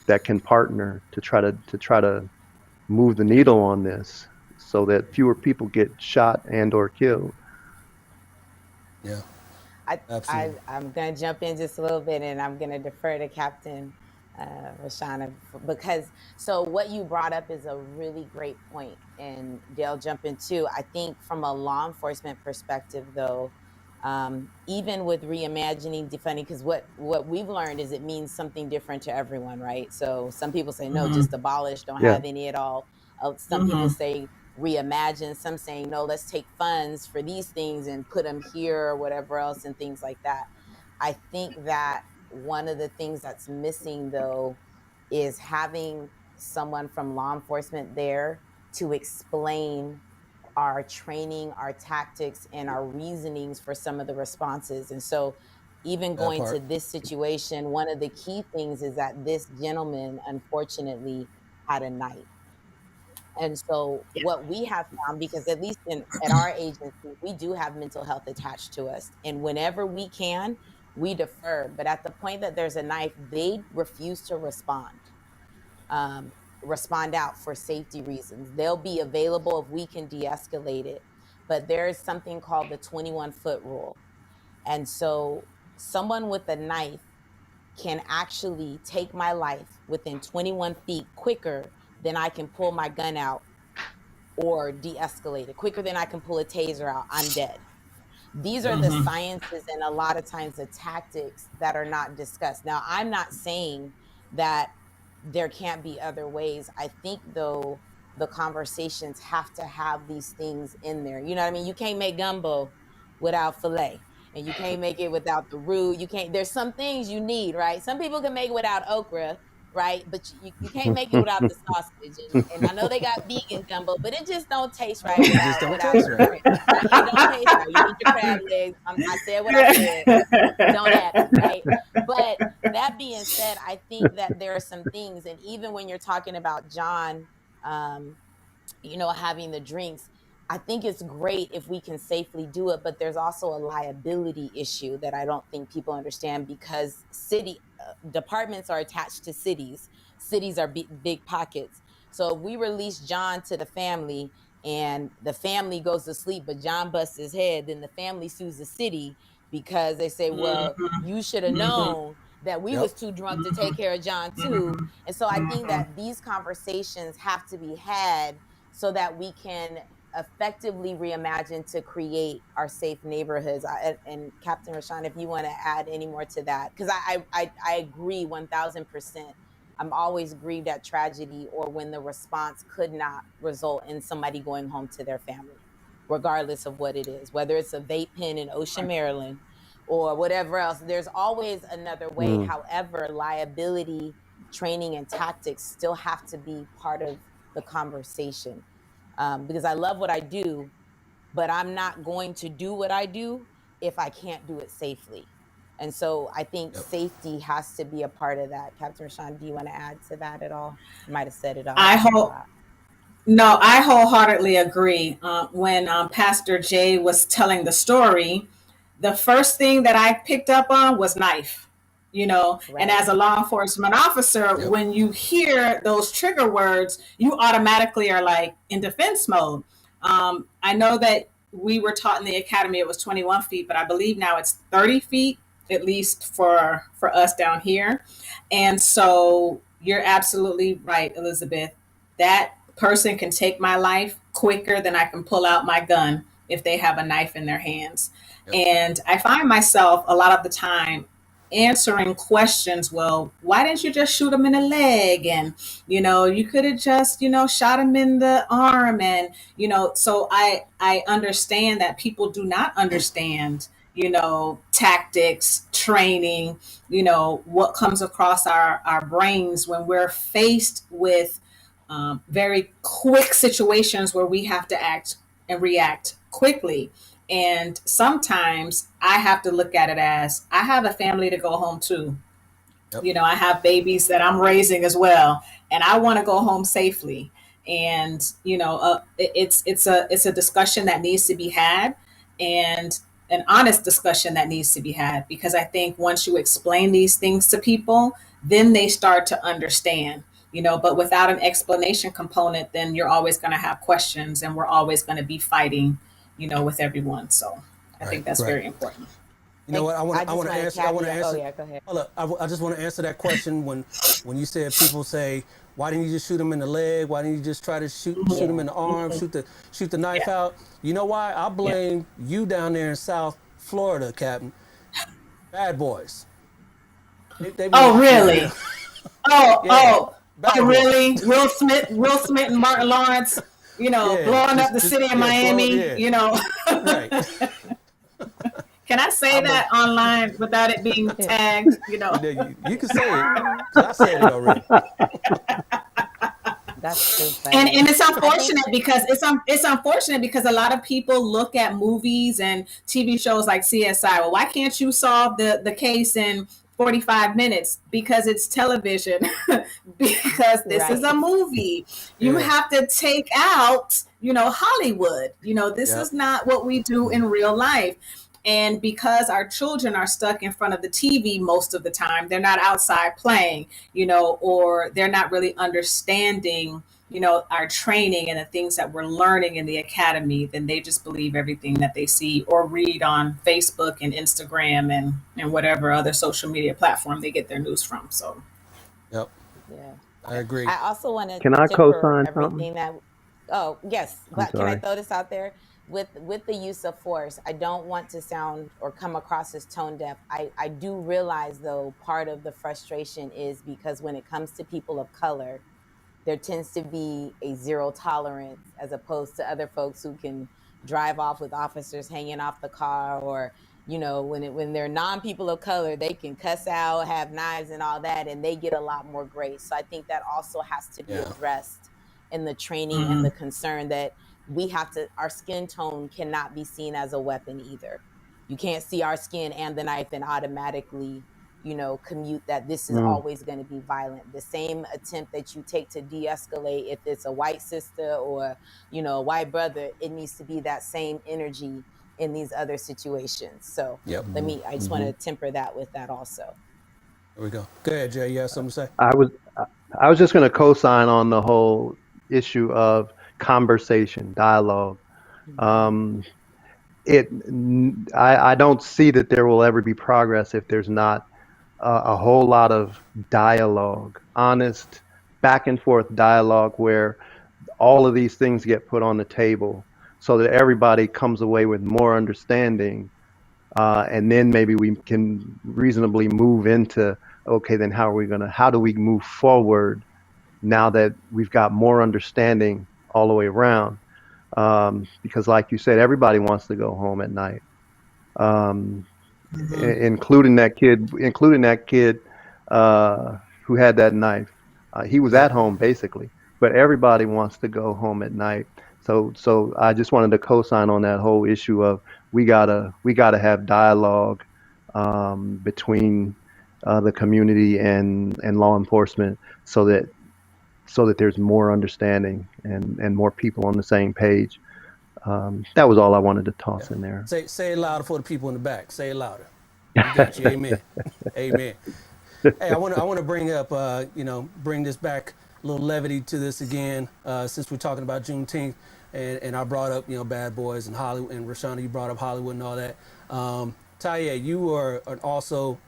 that can partner to try to move the needle on this, so that fewer people get shot and or killed. Yeah. Absolutely. I'm going to jump in just a little bit, and I'm going to defer to Captain Rashana, because so what you brought up is a really great point, and Dale jump in too. I think from a law enforcement perspective, though, even with reimagining defunding, because what we've learned is it means something different to everyone, right? So some people say no, just abolish, don't Yeah. have any at all. Some people say reimagine, some saying no, let's take funds for these things and put them here or whatever else, and things like that. I think that one of the things that's missing, though, is having someone from law enforcement there to explain our training, our tactics, and our reasonings for some of the responses. And so even That going to part. this situation, one of the key things is that this gentleman unfortunately had a knife. And so what we have found, because at least at our agency, we do have mental health attached to us. And whenever we can, we defer. But at the point that there's a knife, they refuse to um, respond out for safety reasons. They'll be available if we can de-escalate it. But there is something called the 21-foot rule. And so someone with a knife can actually take my life within 21 feet quicker than I can pull my gun out or de-escalate it. Quicker than I can pull a taser out, I'm dead. These are the sciences and a lot of times the tactics that are not discussed. Now, I'm not saying that there can't be other ways. I think, though, the conversations have to have these things in there. You know what I mean? You can't make gumbo without filet, and you can't make it without the roux. You can't, there's some things you need, right? Some people can make it without okra, right? But you can't make it without the sausage. And I know they got vegan gumbo, but it just don't taste right It just don't without taste the right. shrimp. It don't taste right. You need your crab legs. I said what I said. Don't at me, right? But that being said, I think that there are some things, and even when you're talking about John, um, having the drinks, I think it's great if we can safely do it, but there's also a liability issue that I don't think people understand, because city departments are attached to cities. Cities are big pockets. So if we release John to the family and the family goes to sleep, but John busts his head, then the family sues the city because they say, well, you should have known that we was Yep. too drunk to take care of John too. And so I think that these conversations have to be had so that we can effectively reimagine to create our safe neighborhoods. And Captain Rashawn, if you want to add any more to that, because I agree 1000%. I'm always grieved at tragedy or when the response could not result in somebody going home to their family, regardless of what it is, whether it's a vape pen in Ocean, Maryland, or whatever else. There's always another way. Mm. However, liability, training, and tactics still have to be part of the conversation, because I love what I do, but I'm not going to do what I do if I can't do it safely. And so I think Yep. safety has to be a part of that. Captain Rashawn, do you want to add to that at all? You might have said it all I a hope lot. No, I wholeheartedly agree. When Pastor Jay was telling the story, the first thing that I picked up on was knife. And Right. as a law enforcement officer, Yep. when you hear those trigger words, you automatically are like in defense mode. I know that we were taught in the academy it was 21 feet, but I believe now it's 30 feet, at least for us down here. And so you're absolutely right, Elizabeth. That person can take my life quicker than I can pull out my gun if they have a knife in their hands. Yep. And I find myself a lot of the time answering questions, well, why didn't you just shoot him in the leg? And, you could have just, shot him in the arm. And, so I understand that people do not understand, tactics, training, what comes across our brains when we're faced with very quick situations where we have to act and react quickly. And sometimes I have to look at it as I have a family to go home to. Yep. I have babies that I'm raising as well, and I want to go home safely. And it's a discussion that needs to be had, and an honest discussion that needs to be had, because I think once you explain these things to people, then they start to understand. But without an explanation component, then you're always going to have questions, and we're always going to be fighting, with everyone. So I Right. think that's Right. very important. You know what? I want to answer. I want to answer. Oh yeah, go ahead. Hold up. I just want to answer that question when you said people say, why didn't you just shoot him in the leg? Why didn't you just try to shoot him in the arm? Shoot the knife out. You know why? I blame you down there in South Florida, Captain. Bad boys. Really? Yeah. Really? Will Smith and Martin Lawrence, blowing up the city of Miami, Right. Can I say that online without it being tagged? You can say it. I said it already. That's so funny. And it's unfortunate because it's unfortunate because a lot of people look at movies and TV shows like CSI. Well, why can't you solve the case in 45 minutes? Because it's television. Because this is a movie. You have to take out, Hollywood. This is not what we do in real life. And because our children are stuck in front of the TV most of the time, they're not outside playing, or they're not really understanding, our training and the things that we're learning in the academy, then they just believe everything that they see or read on Facebook and Instagram and whatever other social media platform they get their news from. So, yeah, I agree. I also want to. Can I co-sign everything something? Oh yes, can I throw this out there? With the use of force, I don't want to sound or come across as tone deaf. I do realize, though, part of the frustration is because when it comes to people of color, there tends to be a zero tolerance as opposed to other folks who can drive off with officers hanging off the car, or when they're non-people of color, they can cuss out, have knives and all that, and they get a lot more grace. So I think that also has to be addressed in the training and the concern that our skin tone cannot be seen as a weapon either. You can't see our skin and the knife and automatically, commute that this is always going to be violent. The same attempt that you take to de-escalate, if it's a white sister or, a white brother, it needs to be that same energy in these other situations. So I just want to temper that with that also. There we go. Go ahead, Jay. You have something to say? I was just going to co-sign on the whole issue of conversation, dialogue. I don't see that there will ever be progress if there's not a whole lot of dialogue, honest back and forth dialogue where all of these things get put on the table so that everybody comes away with more understanding. And then maybe we can reasonably move into, okay, then how do we move forward now that we've got more understanding all the way around? Because like you said, everybody wants to go home at night, including that kid who had that knife. He was at home basically, but everybody wants to go home at night. So I just wanted to co-sign on that whole issue of we gotta have dialogue between the community and law enforcement so that there's more understanding and more people on the same page. That was all I wanted to toss in there. Say it louder for the people in the back. Say it louder. You got you. Amen. Amen. Hey, I want to bring up, bring this back, a little levity to this again, since we're talking about Juneteenth, and I brought up, Bad Boys and Hollywood, and Rashana, you brought up Hollywood and all that. Taye, you are also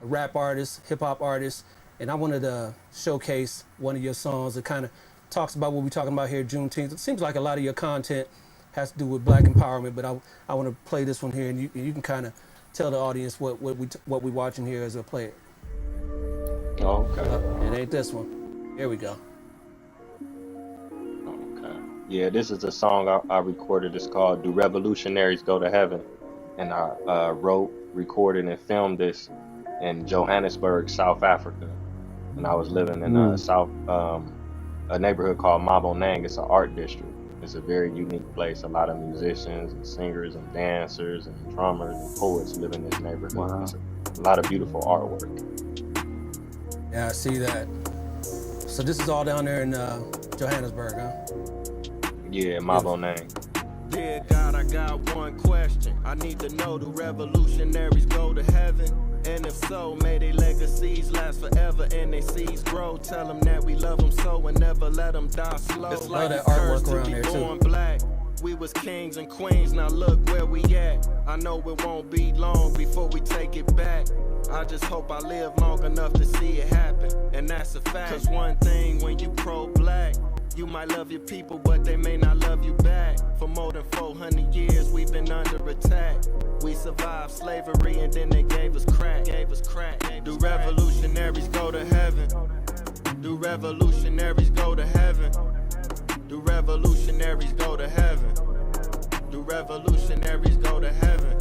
a rap artist, hip hop artist, and I wanted to showcase one of your songs that kind of talks about what we're talking about here, Juneteenth. It seems like a lot of your content has to do with Black empowerment, but I want to play this one here, and you can kind of tell the audience what we're watching here as I play it. Oh, okay. It ain't this one. Here we go. Okay. Yeah, this is a song I recorded. It's called "Do Revolutionaries Go to Heaven?" And I wrote, recorded, and filmed this in Johannesburg, South Africa. And I was living in a neighborhood called Mabonang. It's an art district. It's a very unique place. A lot of musicians and singers and dancers and drummers and poets live in this neighborhood. Wow. It's a lot of beautiful artwork. Yeah, I see that. So this is all down there in Johannesburg, huh? Yeah, Mabonang. Dear God, I got one question. I need to know, do revolutionaries go to heaven? And if so, may their legacies last forever and their seeds grow. Tell them that we love them so and never let them die slow. It's like that artwork around there born too. Black. We was kings and queens, now look where we at. I know it won't be long before we take it back. I just hope I live long enough to see it happen, and that's a fact. Cause one thing when you pro-black, you might love your people, but they may not love you back. For more than 400 years, we've been under attack. We survived slavery and then they gave us crack. Do revolutionaries go to heaven? Do revolutionaries go to heaven? Do revolutionaries go to heaven? Do revolutionaries go to heaven?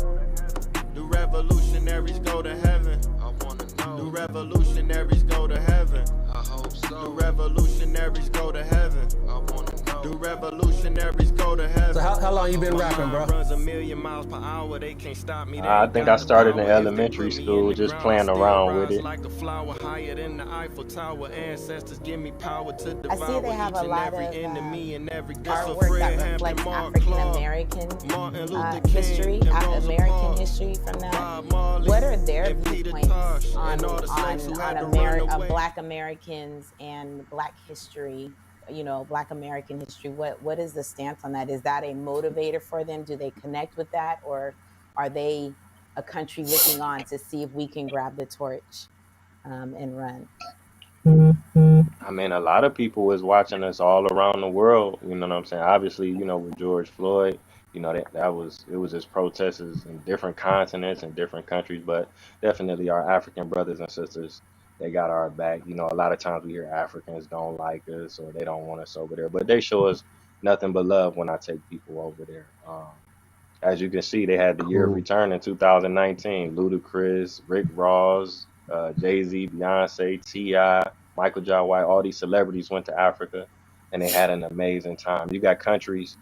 Do revolutionaries go to heaven? I wanna know. Do revolutionaries go to heaven? I hope so. Do revolutionaries go to heaven? I wanna know. Do revolutionaries go to heaven? So how long you been rapping, bro? Runs a million miles per hour. They can't stop me. I think I started in elementary school just playing around with it. Like a flower higher than the Eiffel Tower. Ancestors give me power to I see devour they have each a and lot every of enemy and every artwork that reflects African American history, American history from that. What are their viewpoints on Black Americans and Black history? You know, Black American history. What is the stance on that? Is that a motivator for them? Do they connect with that, or are they a country looking on to see if we can grab the torch and run? I mean, a lot of people was watching us all around the world. You know what I'm saying? Obviously, you know, with George Floyd, you know, it was just protesters in different continents and different countries, but definitely our African brothers and sisters, they got our back. You know, a lot of times we hear Africans don't like us or they don't want us over there, but they show us nothing but love when I take people over there. As you can see, they had the year of Cool. return in 2019. Ludacris, Rick Ross, Jay-Z, Beyonce, T.I., Michael Jai White, all these celebrities went to Africa and they had an amazing time. You got countries,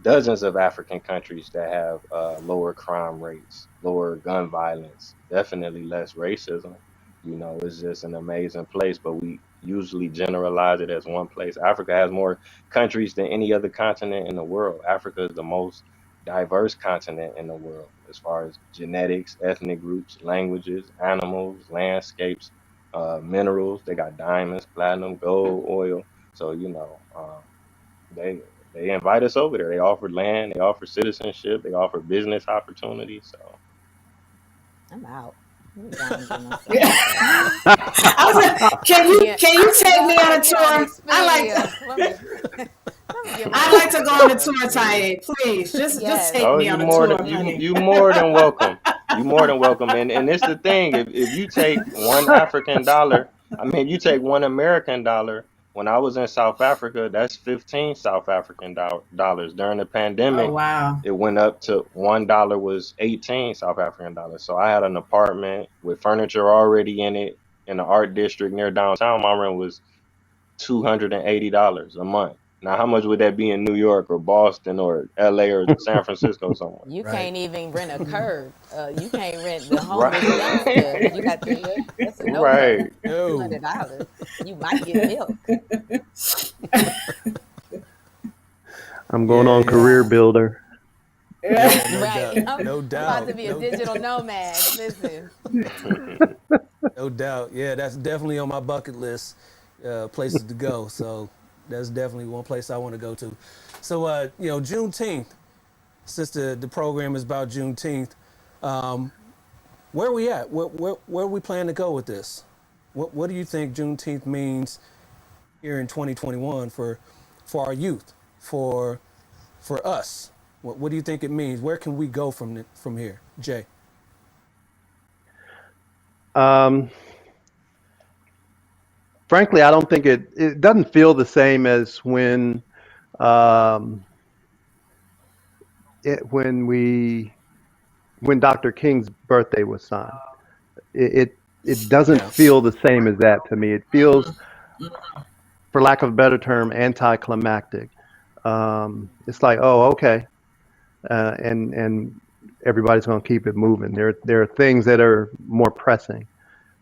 dozens of African countries that have lower crime rates, lower gun violence, definitely less racism. You know, it's just an amazing place, but we usually generalize it as one place. Africa has more countries than any other continent in the world. Africa is the most diverse continent in the world as far as genetics, ethnic groups, languages, animals, landscapes, minerals. They got diamonds, platinum, gold, oil. So, you know, they they invite us over there. They offered land, they offer citizenship, they offer business opportunities. So I'm out. I'm down to myself. I was like, can you take me on a tour? I like to go on a tour, Taye. Please, just take oh, me on a tour, honey. you more than welcome. You more than welcome. And it's the thing, if you take one African dollar, I mean you take one American dollar. When I was in South Africa, that's 15 South African dollars. During the Oh pandemic, wow. it went up to $1 was 18 South African dollars. So I had an apartment with furniture already in it in the art district near downtown. My rent was $280 a month. Now, how much would that be in New York or Boston or LA or San Francisco somewhere? You Right. can't even rent a curb. You can't rent the homeless Right. dumpster. You got to. That's a no Right. go. $200. You might get milk. I'm going on career builder. Yeah, Right. No I'm doubt. about to be a digital nomad. Listen. No doubt. Yeah, that's definitely on my bucket list, places to go. So that's definitely one place I want to go to. So, you know, Juneteenth, since the program is about Juneteenth, where are we at? Where are we planning to go with this? What do you think Juneteenth means here in 2021 for our youth, for us? What do you think it means? Where can we go from here, Jay? Frankly, I don't think it doesn't feel the same as when when Dr. King's birthday was signed. It doesn't feel the same as that to me. It feels, for lack of a better term, anticlimactic. It's like, oh, okay, and everybody's going to keep it moving. There are things that are more pressing.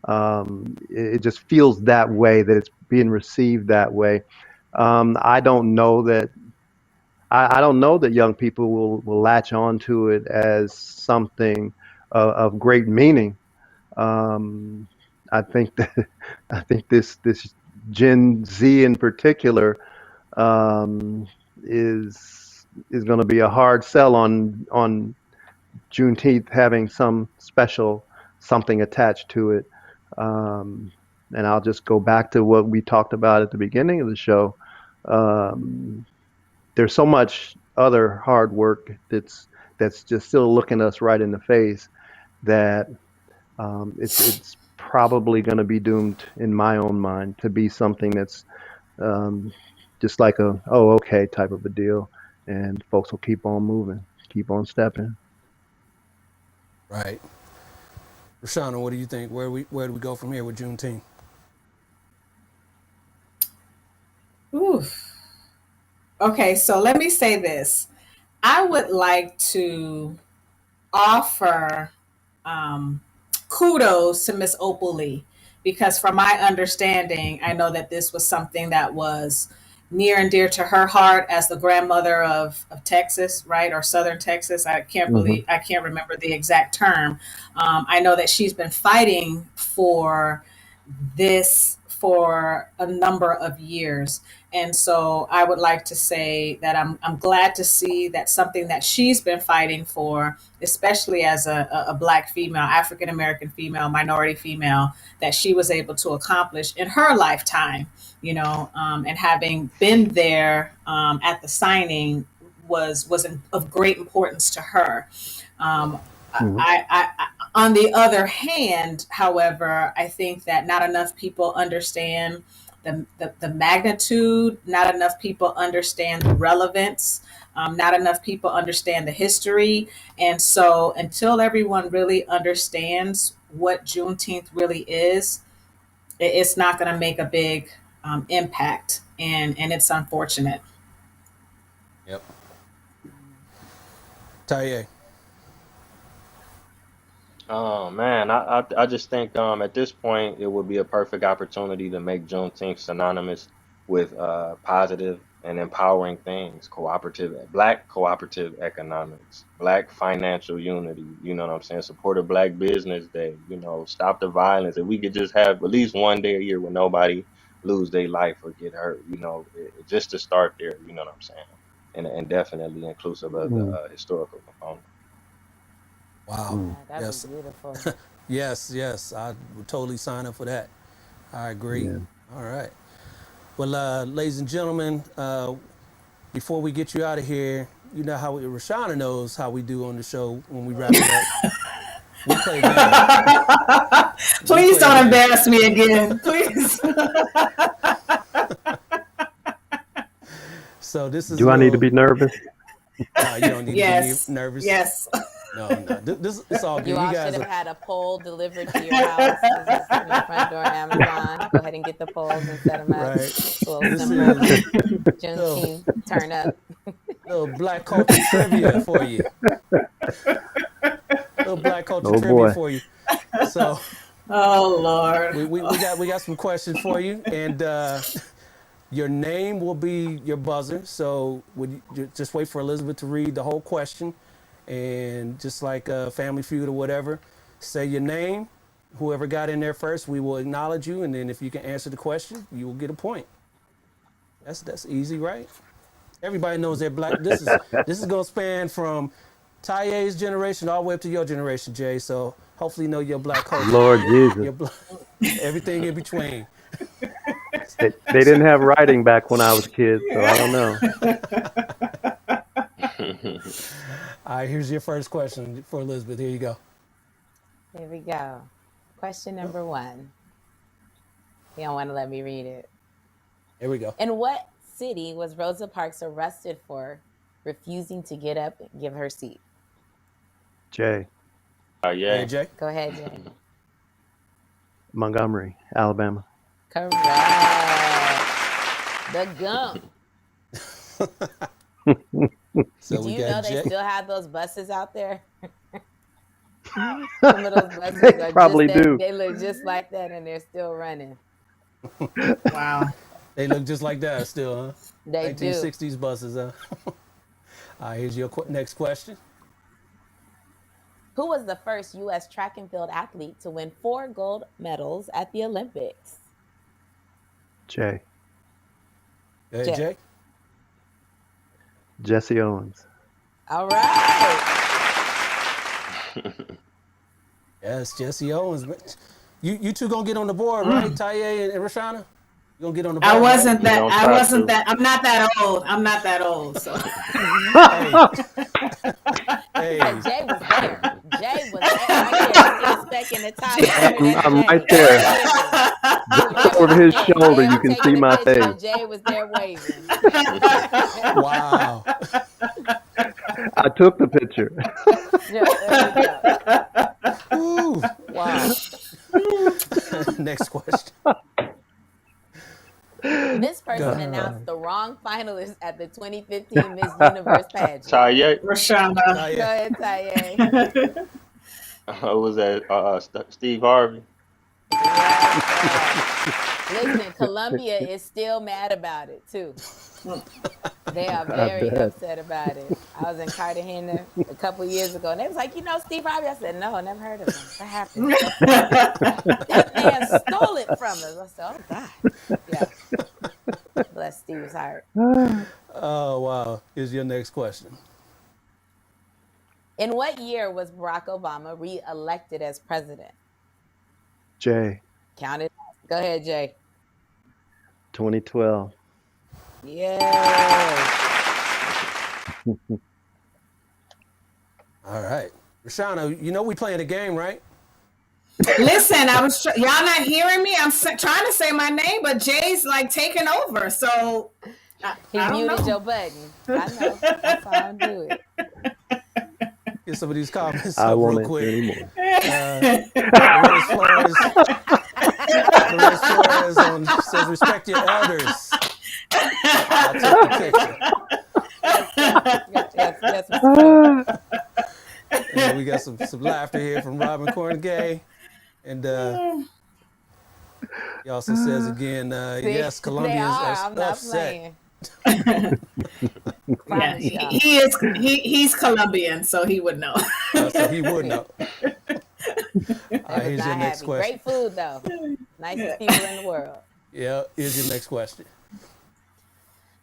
It just feels that way, that it's being received that way. I don't know that young people will latch on to it as something of great meaning. I think this Gen Z in particular is is going to be a hard sell on Juneteenth having some special something attached to it. Um, and I'll just go back to what we talked about at the beginning of the show. Um, there's so much other hard work that's just still looking us right in the face that it's probably going to be doomed in my own mind to be something that's um, just like a oh okay type of a deal, and folks will keep on moving, keep on stepping. Right. Rashana, what do you think? Where do we go from here with Juneteenth? Ooh. Okay, so let me say this. I would like to offer kudos to Miss Opal Lee, because from my understanding, I know that this was something that was near and dear to her heart as the grandmother of Texas, right? Or Southern Texas. I can't Hmm. remember the exact term. I know that she's been fighting for this for a number of years. And so I would like to say that I'm glad to see that something that she's been fighting for, especially as a Black female, African American female, minority female, that she was able to accomplish in her lifetime, and having been there at the signing was of great importance to her. Um, Hmm. on the other hand, however, I think that not enough people understand the magnitude, not enough people understand the relevance, not enough people understand the history. And so, until everyone really understands what Juneteenth really is, it's not going to make a big impact. And it's unfortunate. Yep. Taye. Oh man, I just think at this point it would be a perfect opportunity to make Juneteenth synonymous with positive and empowering things, black cooperative economics, black financial unity, you know what I'm saying? Support a Black Business Day, stop the violence. If we could just have at least one day a year where nobody lose their life or get hurt, just to start there, you know what I'm saying? And definitely inclusive of the Hmm. historical component. Wow. Hmm. Yeah, that'd be Yes. beautiful. Yes. I would totally sign up for that. I agree. Yeah. All right. Well, ladies and gentlemen, before we get you out of here, you know how Rashana knows how we do on the show when we wrap it up. We play a game. We Please play a don't game. embarrass me again. Please. So this is a Do I need to little. be nervous? You don't need to be Yes. nervous. Yes. No. This it's all good. You You all should guys have are had a poll delivered to your house. Is this in the front door Amazon? Go ahead and get the polls and set them up. right. It's a little This simple is little, Juneteenth turn up. little black culture trivia for you. Little black culture Oh trivia boy. for you. So Oh Lord. we got some questions for you, and your name will be your buzzer. So would you just wait for Elizabeth to read the whole question, and just like Family Feud or whatever, say your name. Whoever got in there first, we will acknowledge you, and then if you can answer the question, you will get a point. That's easy, right? Everybody knows that black. This is gonna span from Taye's generation all the way up to your generation, Jay. So hopefully you know your black culture, Lord Jesus. your everything in between. They didn't have writing back when I was a kid, so I don't know. All right, here's your first question for Elizabeth. Here you go. Here we go. Question number 1. You don't want to let me read it. Here we go. In what city was Rosa Parks arrested for refusing to get up and give her seat? Jay. Yeah. Hey, Jay. Go ahead, Jay. Montgomery, Alabama. Correct. The gump. So Do we you know got they Jay. still have those buses out there? Some of those buses They are probably just that, do. they look just like that and they're still running. Wow. They look just like that still, huh? They do. 1960s buses, huh? All right, here's your next question. Who was the first U.S. track and field athlete to win 4 gold medals at the Olympics? Jay. Go ahead, Jay. Jay. Jesse Owens. All right. Yes, Jesse Owens. You two gonna get on the board, right? Taye and Rashana? You gonna get on the board? I wasn't right? that. don't I try wasn't to. that. I'm not that old. I'm not that old. So Hey, Because Jay was there. Jay was there right there. I see the speck in the top corner. That's I'm Jay. right there. Whoever Over was his Jay. shoulder, Jay you was can taking see the my picture. face. Jay was there waving. wow. I took the picture. Yeah, there we go. Ooh, wow. Next question. This person God. announced the wrong finalist at the 2015 Miss Universe pageant. Taye, Rashana. Go Taye. ahead, Taye. was that Steve Harvey? Yes, listen, Colombia is still mad about it too. They are very bet. upset about it. I was in Cartagena a couple years ago, and they was like, Steve Harvey. I said, no, I never heard of him. What happened? That man stole it from us. I said, oh God. Yeah. Bless Steve's heart. Oh wow. Here's your next question. In what year was Barack Obama re-elected as president? Jay, Count it. Go ahead, Jay. 2012. Yes. All right. Rashana, we playing a game, right? Listen, y'all not hearing me. I'm trying to say my name, but Jay's like taking over. So He muted your button. I know. That's how I do it. Get some of these comments I up won't real quick. answer anymore. Dolores Flores says, respect your elders. I took the picture. And we got some laughter here from Robin Corngay. And he also says again, yes, Colombia is I'm not upset. playing. Yeah, he's Colombian, so he would know. So he would know. Here's your next question. Great food, though. Nicest people in the world. Yeah, here's your next question.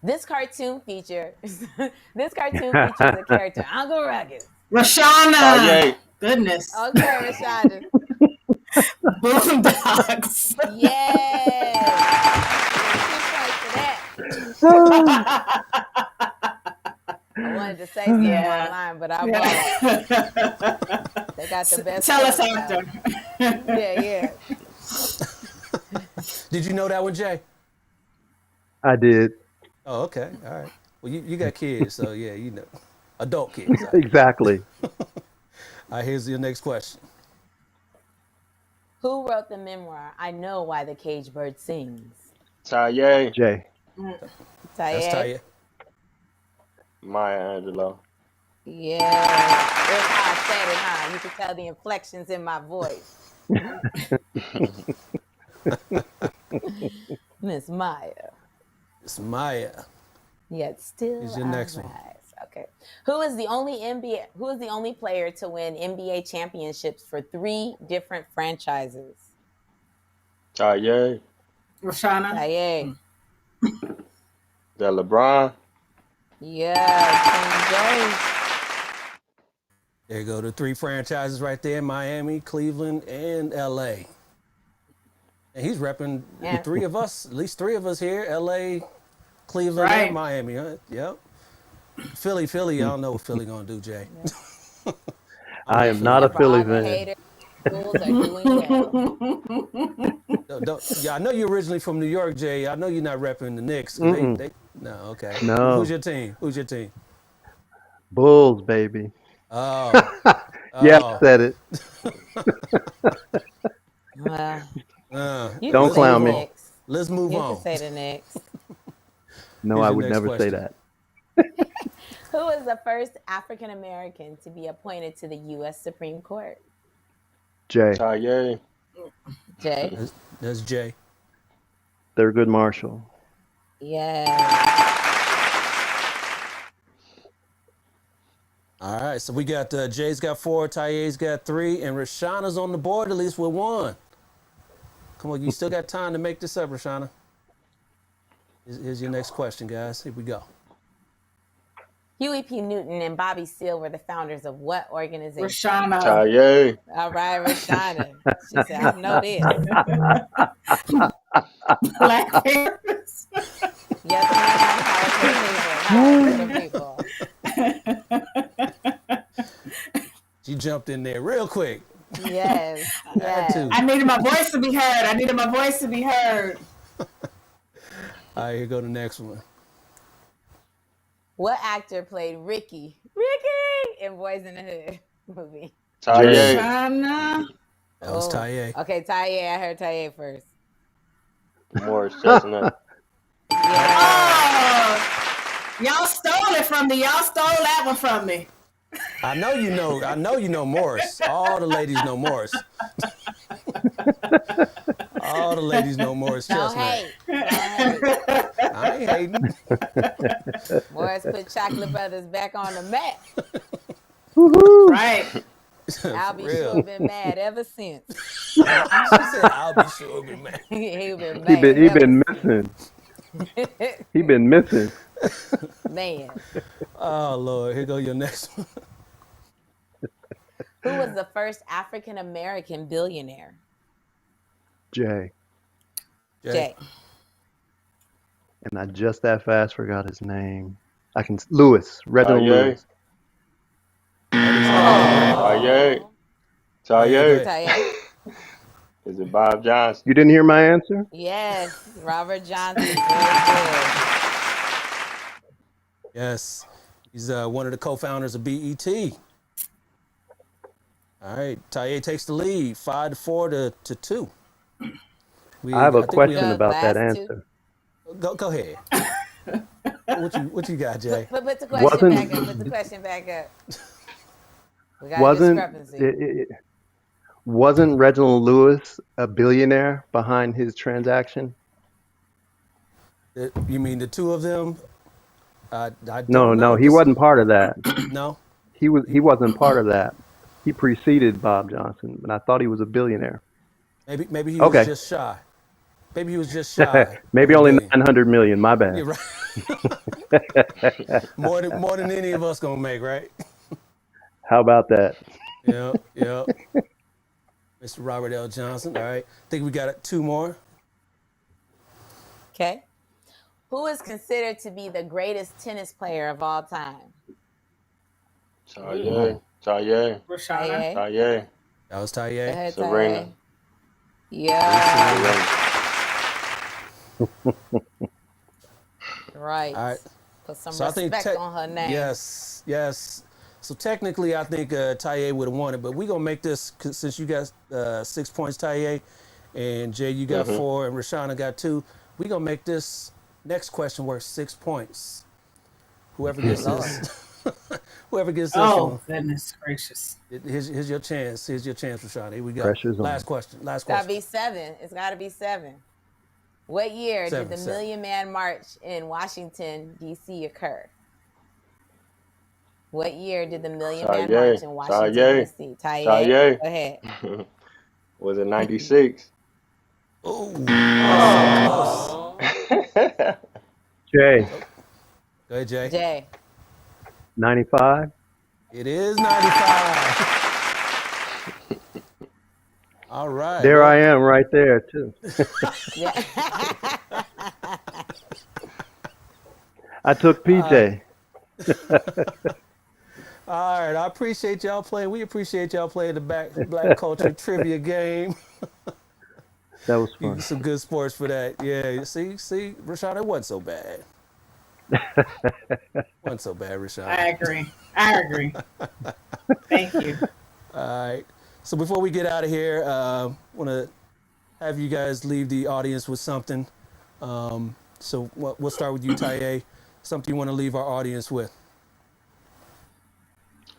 This cartoon features a character, Uncle Rugged. Rashana. Goodness. Okay, Rashana. Boondocks. Yes. 2 points for that. I wanted to say something online, but I won't. They got the best. Tell us after. Yeah. Did you know that one, Jay? I did. Oh, okay. All right. Well, you got kids, so yeah, adult kids. Right? Exactly. All right, here's your next question. Who wrote the memoir, I Know Why the Caged Bird Sings? Taye. Jay. That's Taye. Maya Angelou. Yeah. That's how I said it, huh? You can tell the inflections in my voice. Miss Maya. It's Maya. Yet still Here's your next one. Okay. Who is the only player to win NBA championships for 3 different franchises? Taye. Rashana. Taye. That LeBron. Yeah, King James. There you go. The 3 franchises right there: Miami, Cleveland, and LA. And he's repping at least three of us here: LA, Cleveland, and Miami. Huh? Yep. Philly. I don't know what Philly gonna do, Jay. I am not a Philly fan. Bulls are doing well. I know you're originally from New York, Jay. I know you're not repping the Knicks. No, okay. No. Who's your team? Bulls, baby. Oh. Yeah, said it. Don't clown me. Let's move on. You can say the Knicks. No, I would never say that. Who was the first African American to be appointed to the U.S. Supreme Court? Jay. Taye. Jay. That's Jay. Thurgood Marshall. Yeah. All right, so we got Jay's got 4, Taye's got 3, and Rashana's on the board at least with 1. Come on, you still got time to make this up, Rashana. Here's your next question, guys. Here we go. Huey P. Newton and Bobby Seale were the founders of what organization? Rashana. Taye. All right, Rashana. She said, I know this. Black Panthers. Yes, ma'am. How people. She jumped in there real quick. Yes. Yes. I needed my voice to be heard. All right, here go the next one. What actor played Ricky in Boys in the Hood movie? Taye. Rashana. That was Taye. Okay, Taye. I heard Taye first. Morris Chestnut. Yeah. Oh, y'all stole it from me. Y'all stole that one from me. I know you know Morris. All the ladies know Morris. All the ladies know Morris Don't Chestnut. hate. I ain't hating. Morris put Chocolate Brothers back on the map. Right. I'll be Real. sure been mad ever since. She said, "I'll be sure be mad." He been He mad. been missing. He been missing. Man. Oh Lord, here go your next one. Who was the first African American billionaire? Jay. Jay. And I just that fast forgot his name. Reginald Taye. Lewis. Taye. Taye. Taye. Is it Bob Johnson? You didn't hear my answer? Yes, Robert Johnson. Very good. Yes, he's one of the co-founders of BET. All right, Taye takes the lead, 5-4 to 2. I have a think question got about that last two. answer. Go ahead. What you got, Jay? Put the question back up. Put the question back up. We got a discrepancy. Wasn't Reginald Lewis a billionaire behind his transaction? You mean the two of them? I don't No, know. he wasn't part of that. No. He wasn't part of that. He preceded Bob Johnson, and I thought he was a billionaire. Maybe he was just shy. Maybe he was just shy. Maybe only 900 million. My bad. You're right. more than any of us gonna make, right? How about that? Yeah. Mr. Robert L. Johnson. All right. I think we got 2 more. Okay. Who is considered to be the greatest tennis player of all time? Taye. Rashana. Taye. That was Taye. Ahead, Serena. Taye. Yeah. Right. All right. Put some So I think respect on her name. Yes. So technically, I think Taye would have won it, but we're gonna make this since you got 6 points, Taye, and Jay, you got 4, and Rashana got 2. We're gonna make this next question worth 6 points. Whoever gets this, whoever gets this one. Goodness gracious! Here's your chance. Here's your chance, Rashana. Here we go. Pressure's on. Last question. It's gotta be 7. It's gotta be 7. What year did the Million Man March in Washington, D.C. occur? What year did the Million Man March in Washington, D.C.? Taye. Go ahead. Was it 96? Oh. Jay. Go ahead, Jay. Jay. 95. It is 95. All right. There I am, right there too. Yeah. I took PJ. All right, I appreciate y'all playing. We appreciate y'all playing the Black Culture Trivia game. That was fun. Some good sports for that. Yeah, see, Rashad, it wasn't so bad. Wasn't so bad, Rashad. I agree. Thank you. All right. So before we get out of here, want to have you guys leave the audience with something. So we'll start with you, Taye. Something you want to leave our audience with.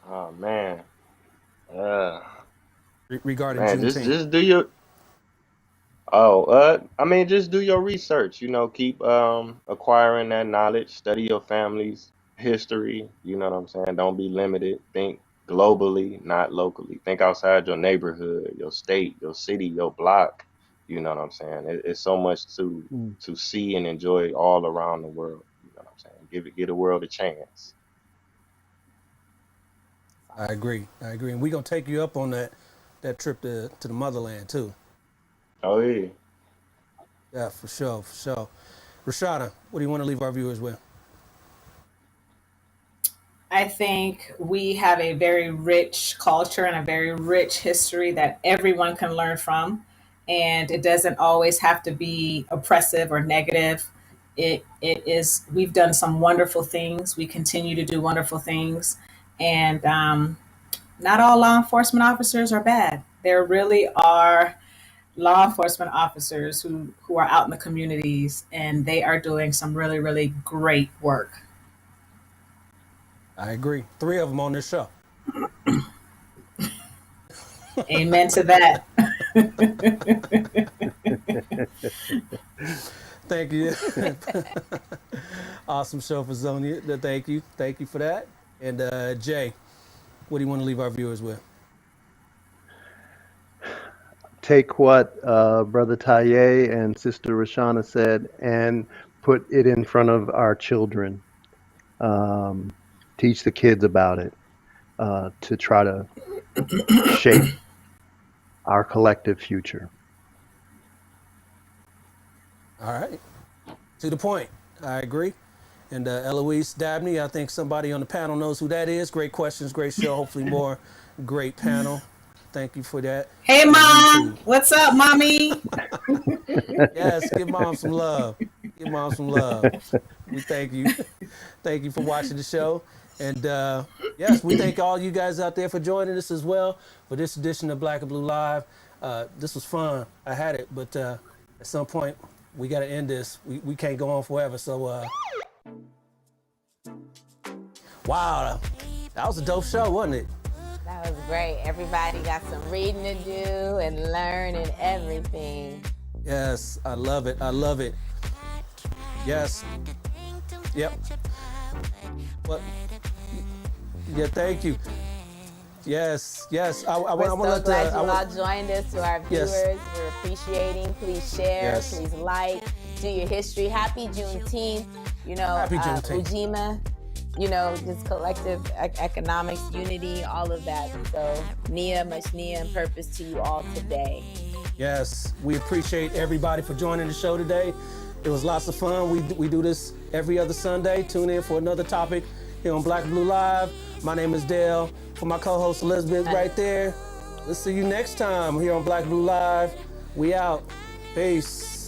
Oh man. Regarding Man, Juneteenth. just do your just do your research, keep acquiring that knowledge, study your family's history, you know what I'm saying? Don't be limited. Think globally, not locally. Think outside your neighborhood, your state, your city, your block. You know what I'm saying? It's so much to see and enjoy all around the world. You know what I'm saying? Give the world a chance. I agree. And we're gonna take you up on that trip to the motherland too. Oh yeah. Yeah, for sure. Rashada, what do you want to leave our viewers with? I think we have a very rich culture and a very rich history that everyone can learn from. And it doesn't always have to be oppressive or negative. It is, we've done some wonderful things. We continue to do wonderful things. And not all law enforcement officers are bad. There really are law enforcement officers who are out in the communities and they are doing some really, really great work. I agree. 3 of them on this show. Amen to that. Thank you. Awesome show for Zonia. Thank you for that. And Jay, what do you want to leave our viewers with? Take what Brother Taye and Sister Rashana said and put it in front of our children. Teach the kids about it to try to shape our collective future. All right. To the point. I agree. And Eloise Dabney, I think somebody on the panel knows who that is. Great questions, great show. Hopefully more great panel. Thank you for that. Hey, Mom. What's up, Mommy? Yes, give Mom some love. Give Mom some love. We thank you. Thank you for watching the show. And yes, we thank all you guys out there for joining us as well for this edition of Black and Blue Live. This was fun. I had it, but at some point, we got to end this. We can't go on forever. So, wow, that was a dope show, wasn't it? That was great. Everybody got some reading to do and learn and everything. Yes, I love it. Yes. Yep. What? Yeah, thank you. Yes. I We're so want to glad you all joined us. To our viewers, Yes. we're appreciating. Please share. Yes. Please like. Do your history. Happy Juneteenth. Happy Juneteenth. Ujima. Just collective economics, unity, all of that. So, much Nia, and purpose to you all today. Yes, we appreciate everybody for joining the show today. It was lots of fun. We do this every other Sunday. Tune in for another topic here on Black and Blue Live. My name is Dale. For my co-host Elizabeth right there. We'll see you next time here on Black and Blue Live. We out. Peace.